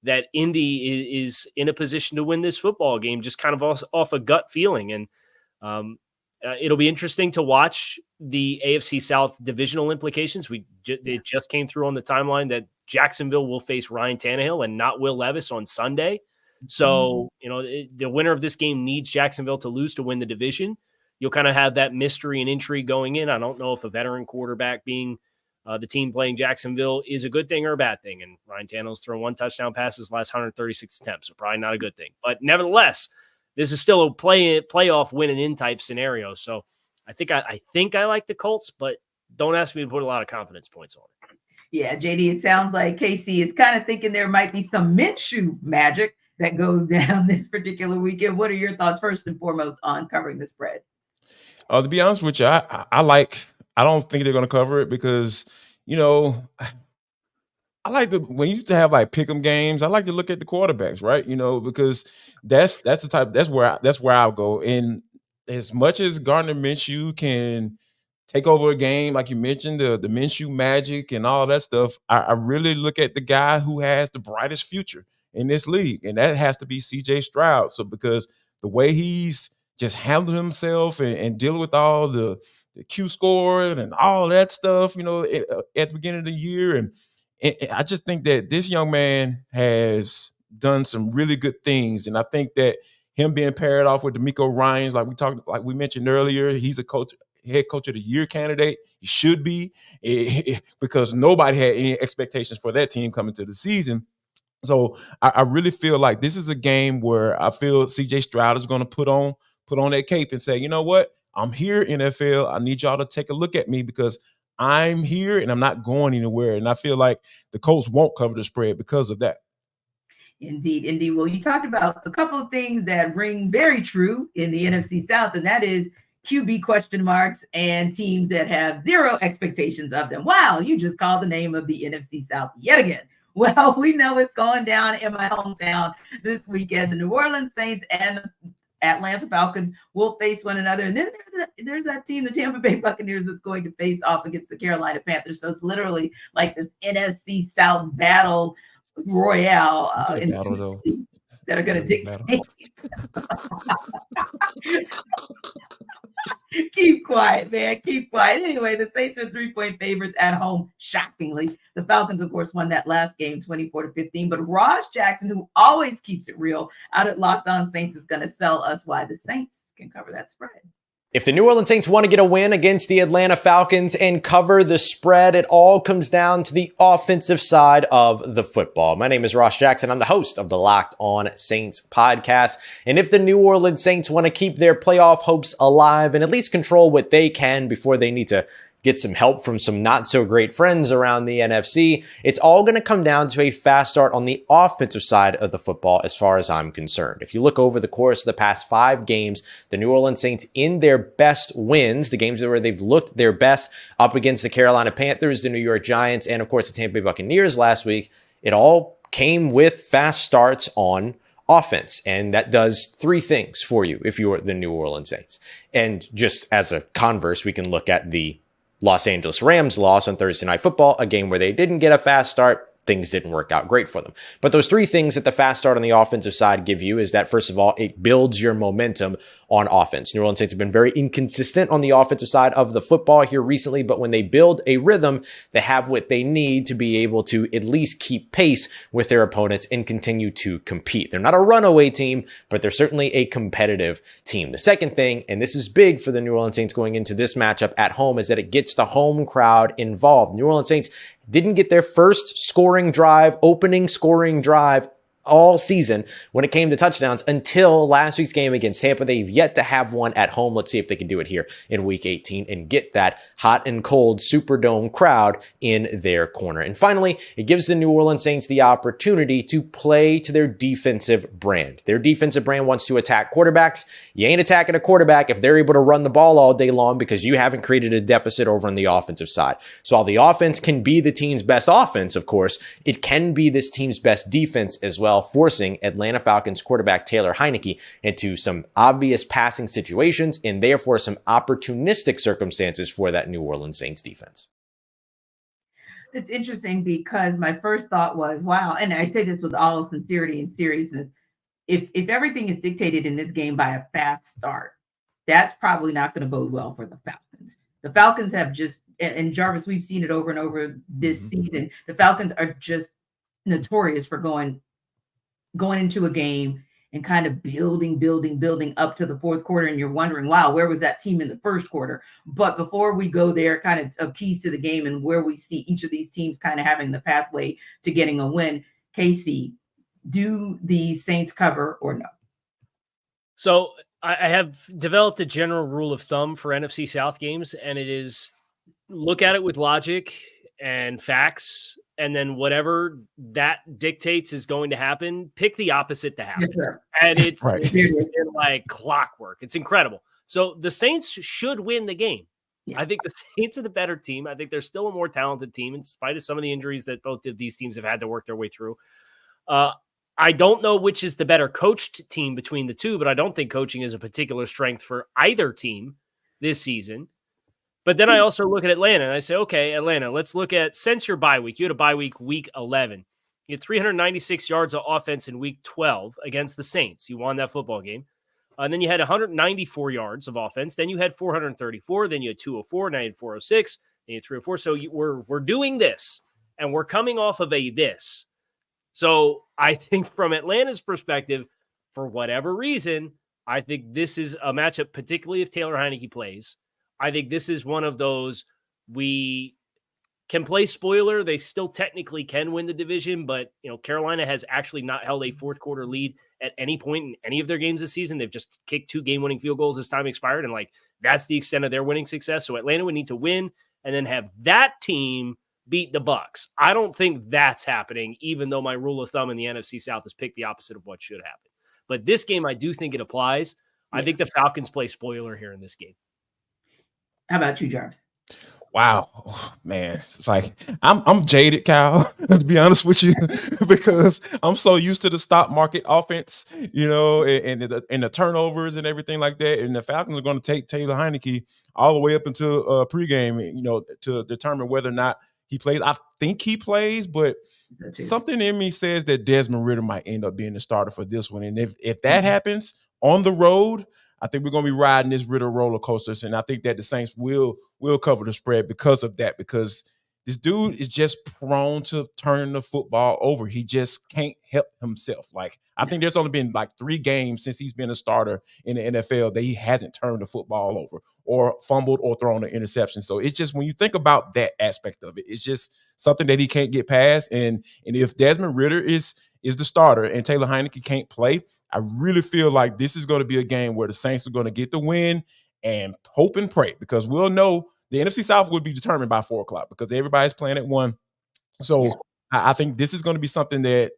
that Indy is in a position to win this football game, just kind of off a gut feeling. And it'll be interesting to watch the AFC South divisional implications. It just came through on the timeline that Jacksonville will face Ryan Tannehill and not Will Levis on Sunday. So, the winner of this game needs Jacksonville to lose to win the division. You'll kind of have that mystery and intrigue going in. I don't know if a veteran quarterback being the team playing Jacksonville is a good thing or a bad thing. And Ryan Tannehill's thrown 1 touchdown pass his last 136 attempts, so probably not a good thing. But nevertheless, this is still a playoff win and in type scenario. So I think I like the Colts, but don't ask me to put a lot of confidence points on it. Yeah, JD, it sounds like KC is kind of thinking there might be some Minshew magic that goes down this particular weekend. What are your thoughts first and foremost on covering the spread? To be honest with you, I don't think they're going to cover it because, I like when you used to have like pick'em games, I like to look at the quarterbacks, right? Because that's the type, that's where I'll go. And as much as Gardner Minshew can take over a game, like you mentioned, the Minshew magic and all that stuff, I really look at the guy who has the brightest future in this league, and that has to be CJ Stroud. So because the way he's just handled himself and dealing with all the Q scores and all that stuff, at the beginning of the year. And I just think that this young man has done some really good things. And I think that him being paired off with DeMeco Ryans, like we mentioned earlier, he's a head coach of the year candidate. He should be because nobody had any expectations for that team coming to the season. So I really feel like this is a game where I feel CJ Stroud is going to put on that cape and say, you know what? I'm here, NFL. I need y'all to take a look at me because I'm here and I'm not going anywhere. And I feel like the Colts won't cover the spread because of that. Indeed. Well, you talked about a couple of things that ring very true in the NFC South, and that is QB question marks and teams that have zero expectations of them. Wow, you just called the name of the NFC South yet again. Well, we know it's going down in my hometown this weekend. The New Orleans Saints and Atlanta Falcons will face one another. And then there's that team, the Tampa Bay Buccaneers, that's going to face off against the Carolina Panthers. So it's literally like this NFC South battle royale that are going to dictate. Keep quiet, man. Keep quiet. Anyway, the Saints are 3-point favorites at home, shockingly. The Falcons, of course, won that last game 24-15. But Ross Jackson, who always keeps it real out at Locked On Saints, is going to sell us why the Saints can cover that spread. If the New Orleans Saints want to get a win against the Atlanta Falcons and cover the spread, it all comes down to the offensive side of the football. My name is Ross Jackson. I'm the host of the Locked On Saints podcast. And if the New Orleans Saints want to keep their playoff hopes alive and at least control what they can before they need to get some help from some not so great friends around the NFC, it's all going to come down to a fast start on the offensive side of the football as far as I'm concerned. If you look over the course of the past 5 games, the New Orleans Saints in their best wins, the games where they've looked their best up against the Carolina Panthers, the New York Giants, and of course the Tampa Bay Buccaneers last week, it all came with fast starts on offense. And that does 3 things for you if you're the New Orleans Saints. And just as a converse, we can look at the Los Angeles Rams loss on Thursday Night Football, a game where they didn't get a fast start. Things didn't work out great for them. But those 3 things that the fast start on the offensive side give you is that, first of all, it builds your momentum on offense. New Orleans Saints have been very inconsistent on the offensive side of the football here recently, but when they build a rhythm, they have what they need to be able to at least keep pace with their opponents and continue to compete. They're not a runaway team, but they're certainly a competitive team. The second thing, and this is big for the New Orleans Saints going into this matchup at home, is that it gets the home crowd involved. New Orleans Saints didn't get their first opening scoring drive all season when it came to touchdowns until last week's game against Tampa. They've yet to have one at home. Let's see if they can do it here in week 18 and get that hot and cold Superdome crowd in their corner. And finally, it gives the New Orleans Saints the opportunity to play to their defensive brand. Their defensive brand wants to attack quarterbacks. You ain't attacking a quarterback if they're able to run the ball all day long because you haven't created a deficit over on the offensive side. So while the offense can be the team's best offense, of course, it can be this team's best defense as well, forcing Atlanta Falcons quarterback Taylor Heinicke into some obvious passing situations and therefore some opportunistic circumstances for that New Orleans Saints defense. It's interesting because my first thought was, wow, and I say this with all sincerity and seriousness, if everything is dictated in this game by a fast start, that's probably not going to bode well for the Falcons. The Falcons have just, and Jarvis, we've seen it over and over this season. The Falcons are just notorious for going into a game and kind of building up to the fourth quarter. And you're wondering, wow, where was that team in the first quarter? But before we go there, kind of keys to the game and where we see each of these teams kind of having the pathway to getting a win. Casey, do the Saints cover or no? So I have developed a general rule of thumb for NFC South games, and it is look at it with logic and facts, and then whatever that dictates is going to happen, pick the opposite to happen. Yes, sir. And it's, Right. it's like clockwork. It's incredible. So the Saints should win the game. Yeah. I think the Saints are the better team. I think they're still a more talented team in spite of some of the injuries that both of these teams have had to work their way through. I don't know which is the better coached team between the two, but I don't think coaching is a particular strength for either team this season. But then I also look at Atlanta and I say, okay, Atlanta, let's look at, since your bye week, you had a bye week 11. You had 396 yards of offense in week 12 against the Saints. You won that football game. And then you had 194 yards of offense. Then you had 434. Then you had 204. Now you had 406. Then you had 304. So we're doing this, and we're coming off of this. So I think from Atlanta's perspective, for whatever reason, I think this is a matchup, particularly if Taylor Heinicke plays. I think this is one of those, we can play spoiler. They still technically can win the division, but Carolina has actually not held a fourth quarter lead at any point in any of their games this season. They've just kicked 2 game-winning field goals as time expired, and that's the extent of their winning success. So Atlanta would need to win and then have that team beat the Bucs. I don't think that's happening, even though my rule of thumb in the NFC South is pick the opposite of what should happen. But this game, I do think it applies. I think the Falcons play spoiler here in this game. How about you, Jarvis? Wow, man, it's like I'm jaded, Kyle, to be honest with you, because I'm so used to the stock market offense, and the turnovers and everything like that. And the Falcons are going to take Taylor Heinicke all the way up until pregame, to determine whether or not he plays. I think he plays, but something in me says that Desmond Ridder might end up being the starter for this one. And if that happens on the road, I think we're going to be riding this Ritter roller coasters, and I think that the Saints will cover the spread because of that, because this dude is just prone to turning the football over. He just can't help himself. Like, I think there's only been like 3 games since he's been a starter in the NFL that he hasn't turned the football over or fumbled or thrown an interception. So it's just, when you think about that aspect of it, it's just something that he can't get past. And if Desmond Ritter is the starter and Taylor Heineke can't play, I really feel like this is going to be a game where the Saints are going to get the win and hope and pray, because we'll know the NFC South would be determined by 4:00 because everybody's playing at 1. So I think this is going to be something that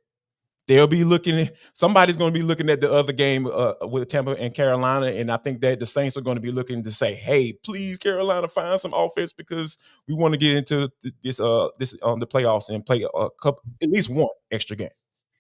they'll be looking at. Somebody's going to be looking at the other game with Tampa and Carolina, and I think that the Saints are going to be looking to say, "Hey, please, Carolina, find some offense because we want to get into this on the playoffs and play at least one extra game."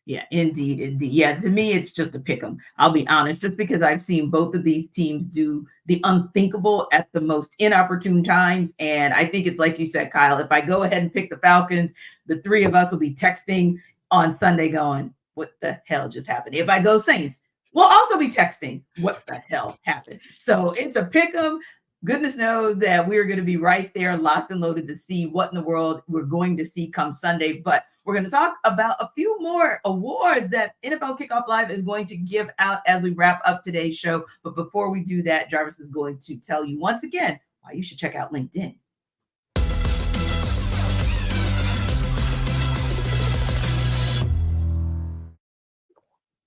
Yeah, indeed. Yeah, to me, it's just a pick 'em. I'll be honest, just because I've seen both of these teams do the unthinkable at the most inopportune times. And I think it's like you said, Kyle, if I go ahead and pick the Falcons, the 3 of us will be texting on Sunday going, what the hell just happened? If I go Saints, we'll also be texting, what the hell happened? So it's a pick 'em. Goodness knows that we're going to be right there, locked and loaded to see what in the world we're going to see come Sunday. But we're going to talk about a few more awards that NFL Kickoff Live is going to give out as we wrap up today's show. But before we do that, Jarvis is going to tell you once again why you should check out LinkedIn.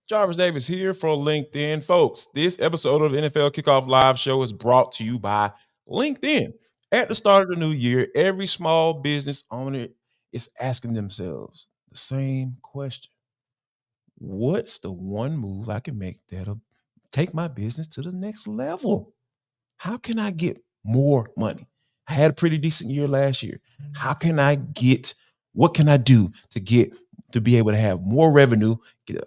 Jarvis Davis here for LinkedIn. Folks, this episode of NFL Kickoff Live Show is brought to you by LinkedIn. At the start of the new year, every small business owner is asking themselves the same question. What's the one move I can make that'll take my business to the next level? How can I get more money? I had a pretty decent year last year. What can I do to be able to have more revenue,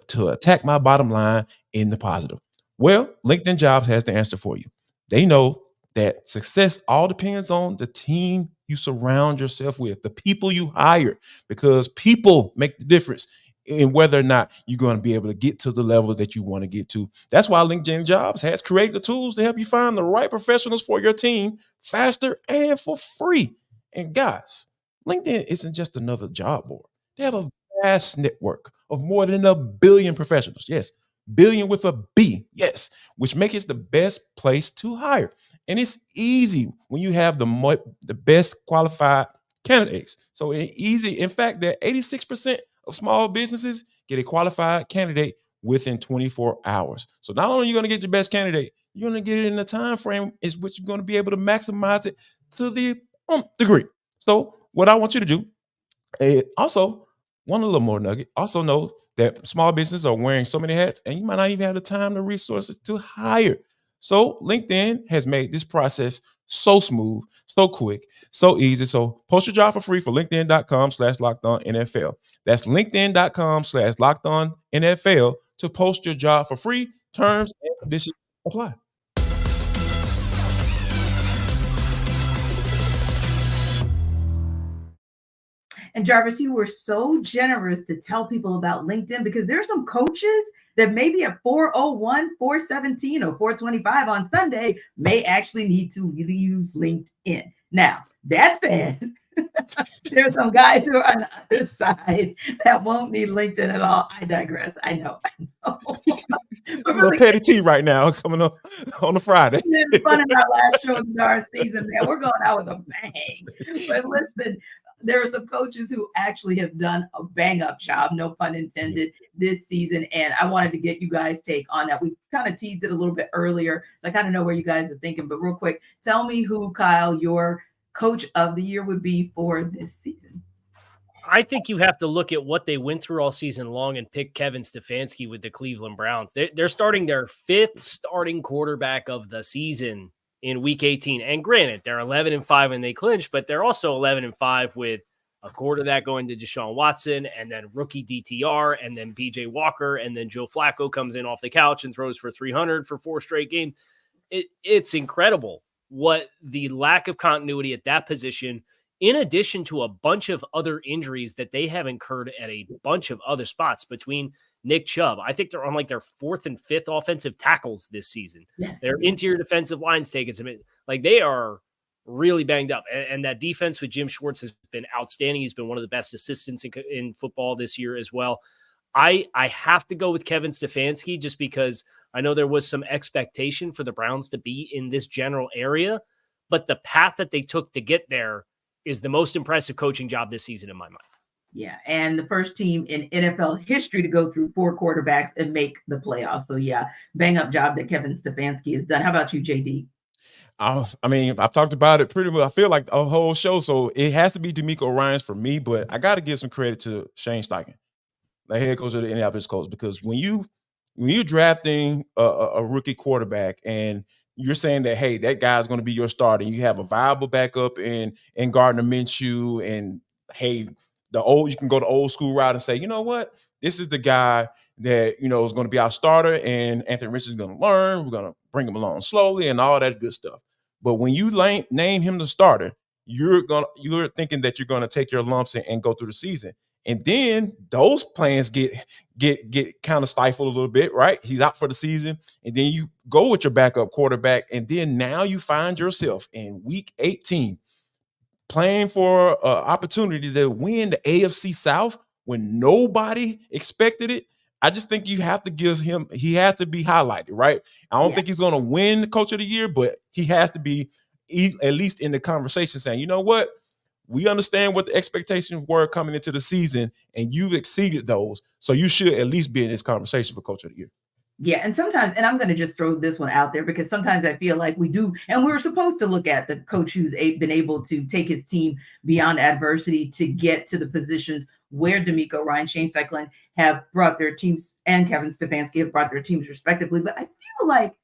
to attack my bottom line in the positive? Well, LinkedIn Jobs has the answer for you. They know that success all depends on the team you surround yourself with, the people you hire, because people make the difference in whether or not you're going to be able to get to the level that you want to get to. That's why LinkedIn Jobs has created the tools to help you find the right professionals for your team faster and for free. And guys, LinkedIn isn't just another job board. They have a vast network of more than 1 billion professionals. Yes, billion with a B. Yes, which makes it the best place to hire. And it's easy when you have the best qualified candidates. So it's easy. In fact, that 86% of small businesses get a qualified candidate within 24 hours. So not only are you going to get your best candidate, you're going to get it in the time frame is which you're going to be able to maximize it to the degree. So what I want you to do, also, one little more nugget, also know that small businesses are wearing so many hats and you might not even have the time, the resources to hire. So LinkedIn has made this process so smooth, so quick, so easy. So post your job for free for LinkedIn.com/LockedOnNFL. That's LinkedIn.com/LockedOnNFL to post your job for free. Terms and conditions apply. And Jarvis, you were so generous to tell people about LinkedIn because there's some coaches that maybe at 4:01, 4:17, or 4:25 on Sunday may actually need to use LinkedIn. Now, that said, there's some guys who are on the other side that won't need LinkedIn at all. I digress. I know. A little petty tea right now coming up on a Friday. It's fun in our last show of our season, man. We're going out with a bang. But listen, there are some coaches who actually have done a bang-up job, no pun intended, this season. And I wanted to get you guys' take on that. We kind of teased it a little bit earlier. So I kind of know where you guys are thinking. But real quick, tell me who, Kyle, your coach of the year would be for this season. I think you have to look at what they went through all season long and pick Kevin Stefanski with the Cleveland Browns. They're starting their 5th starting quarterback of the season in week 18. And granted, they're 11-5 and they clinch, but they're also 11-5 with a quarterback going to Deshaun Watson and then rookie DTR and then PJ Walker. And then Joe Flacco comes in off the couch and throws for 300 for 4 straight games. It's incredible what the lack of continuity at that position, in addition to a bunch of other injuries that they have incurred at a bunch of other spots between Nick Chubb. I think they're on like their 4th and 5th offensive tackles this season. Yes. Their interior defensive line's taking some, like they are really banged up. And that defense with Jim Schwartz has been outstanding. He's been one of the best assistants in football this year as well. I have to go with Kevin Stefanski just because I know there was some expectation for the Browns to be in this general area, but the path that they took to get there is the most impressive coaching job this season in my mind. Yeah, and the first team in NFL history to go through 4 quarterbacks and make the playoffs. So yeah, bang up job that Kevin Stefanski has done. How about you, JD? I mean, I've talked about it pretty well. I feel like a whole show, so it has to be D'Amico Ryans for me. But I got to give some credit to Shane Steichen, the head coach of the Indianapolis Colts, because when you're drafting a rookie quarterback and you're saying that, hey, that guy's going to be your starter, you have a viable backup in Gardner Minshew, and hey, you can go the old school route and say, you know what, this is the guy that is going to be our starter, and Anthony Richardson is going to learn. We're going to bring him along slowly and all that good stuff. But when you name him the starter, you're thinking that you're going to take your lumps and go through the season. And then those plans get kind of stifled a little bit, right? He's out for the season. And then you go with your backup quarterback. And then now you find yourself in week 18 playing for an opportunity to win the AFC South when nobody expected it. I just think you have to he has to be highlighted, right? I don't think he's going to win the Coach of the Year, but he has to be at least in the conversation saying, you know what? We understand what the expectations were coming into the season, and you've exceeded those. So you should at least be in this conversation for Coach of the Year. Yeah, and sometimes, and I'm going to just throw this one out there because sometimes I feel like we do, and we're supposed to look at the coach who's been able to take his team beyond adversity to get to the positions where D'Amico Ryan, Shane Steichen have brought their teams, and Kevin Stefanski have brought their teams respectively. But I feel like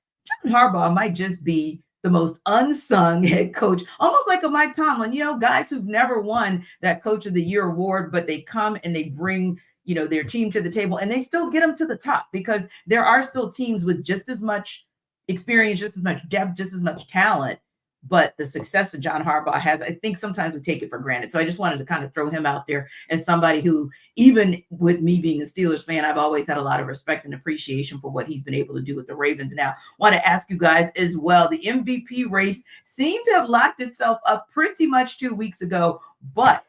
John Harbaugh might just be the most unsung head coach, almost like a Mike Tomlin, guys who've never won that Coach of the Year award, but they come and they bring their team to the table, and they still get them to the top because there are still teams with just as much experience, just as much depth, just as much talent. But the success that John Harbaugh has, I think sometimes we take it for granted. So I just wanted to kind of throw him out there as somebody who, even with me being a Steelers fan, I've always had a lot of respect and appreciation for what he's been able to do with the Ravens. Now, I want to ask you guys as well, the MVP race seemed to have locked itself up pretty much 2 weeks ago, but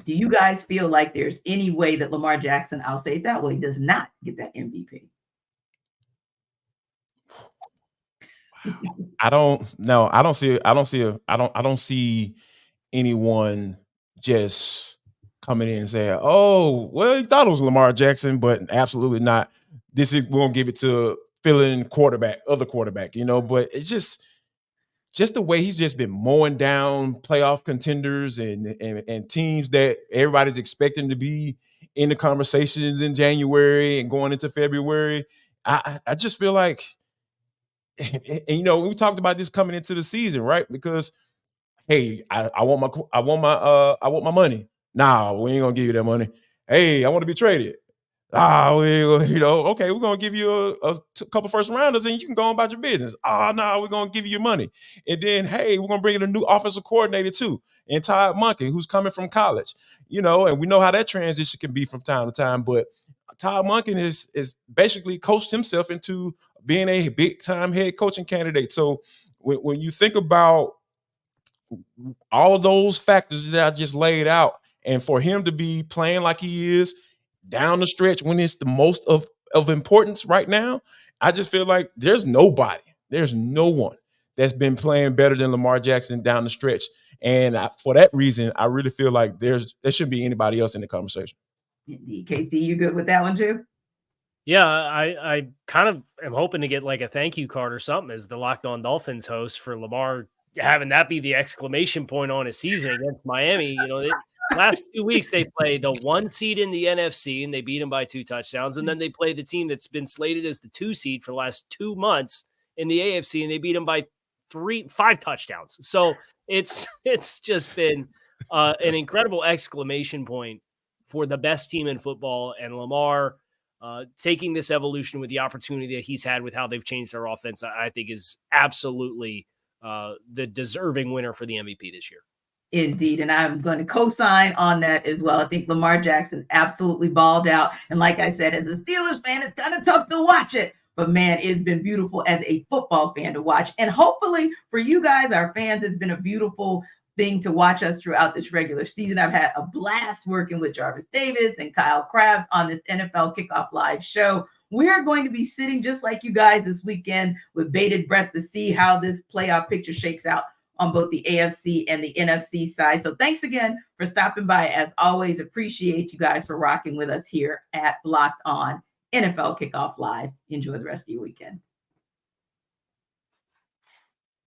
do you guys feel like there's any way that Lamar Jackson, I'll say it that way, does not get that MVP? I don't see anyone just coming in and saying, "Oh, well, he thought it was Lamar Jackson, but absolutely not. We're gonna give it to fill-in other quarterback." But it's just the way he's just been mowing down playoff contenders and teams that everybody's expecting to be in the conversations in January and going into February. I just feel like, and we talked about this coming into the season, right? Because hey, I want my money. Nah, we ain't gonna give you that money. Hey, I want to be traded. Okay, we're gonna give you a couple first rounders and you can go on about your business. No, we're gonna give you your money. And then, hey, we're gonna bring in a new offensive coordinator too, and Todd Monken, who's coming from college. And we know how that transition can be from time to time. But Todd Monken is basically coached himself into being a big time head coaching candidate. So when you think about all of those factors that I just laid out, and for him to be playing like he is down the stretch when it's the most of importance right now, I just feel like there's no one that's been playing better than Lamar Jackson down the stretch. And for that reason, I really feel like there shouldn't be anybody else in the conversation. Indeed. Casey, you good with that one too? Yeah, I kind of am hoping to get like a thank you card or something as the Locked On Dolphins host for Lamar, having that be the exclamation point on his season against Miami. Last 2 weeks, they play the 1 seed in the NFC, and they beat them by 2 touchdowns. And then they play the team that's been slated as the 2 seed for the last 2 months in the AFC, and they beat them by 5 touchdowns. So it's just been an incredible exclamation point for the best team in football. And Lamar taking this evolution with the opportunity that he's had with how they've changed their offense, I think is absolutely the deserving winner for the MVP this year. Indeed. And I'm going to co-sign on that as well. I think Lamar Jackson absolutely balled out. And like I said, as a Steelers fan, it's kind of tough to watch it. But man, it's been beautiful as a football fan to watch. And hopefully for you guys, our fans, it's been a beautiful thing to watch us throughout this regular season. I've had a blast working with Jarvis Davis and Kyle Krabs on this NFL Kickoff Live show. We're going to be sitting just like you guys this weekend with bated breath to see how this playoff picture shakes out on both the AFC and the NFC side. So thanks again for stopping by. As always, appreciate you guys for rocking with us here at Locked On NFL Kickoff Live. Enjoy the rest of your weekend.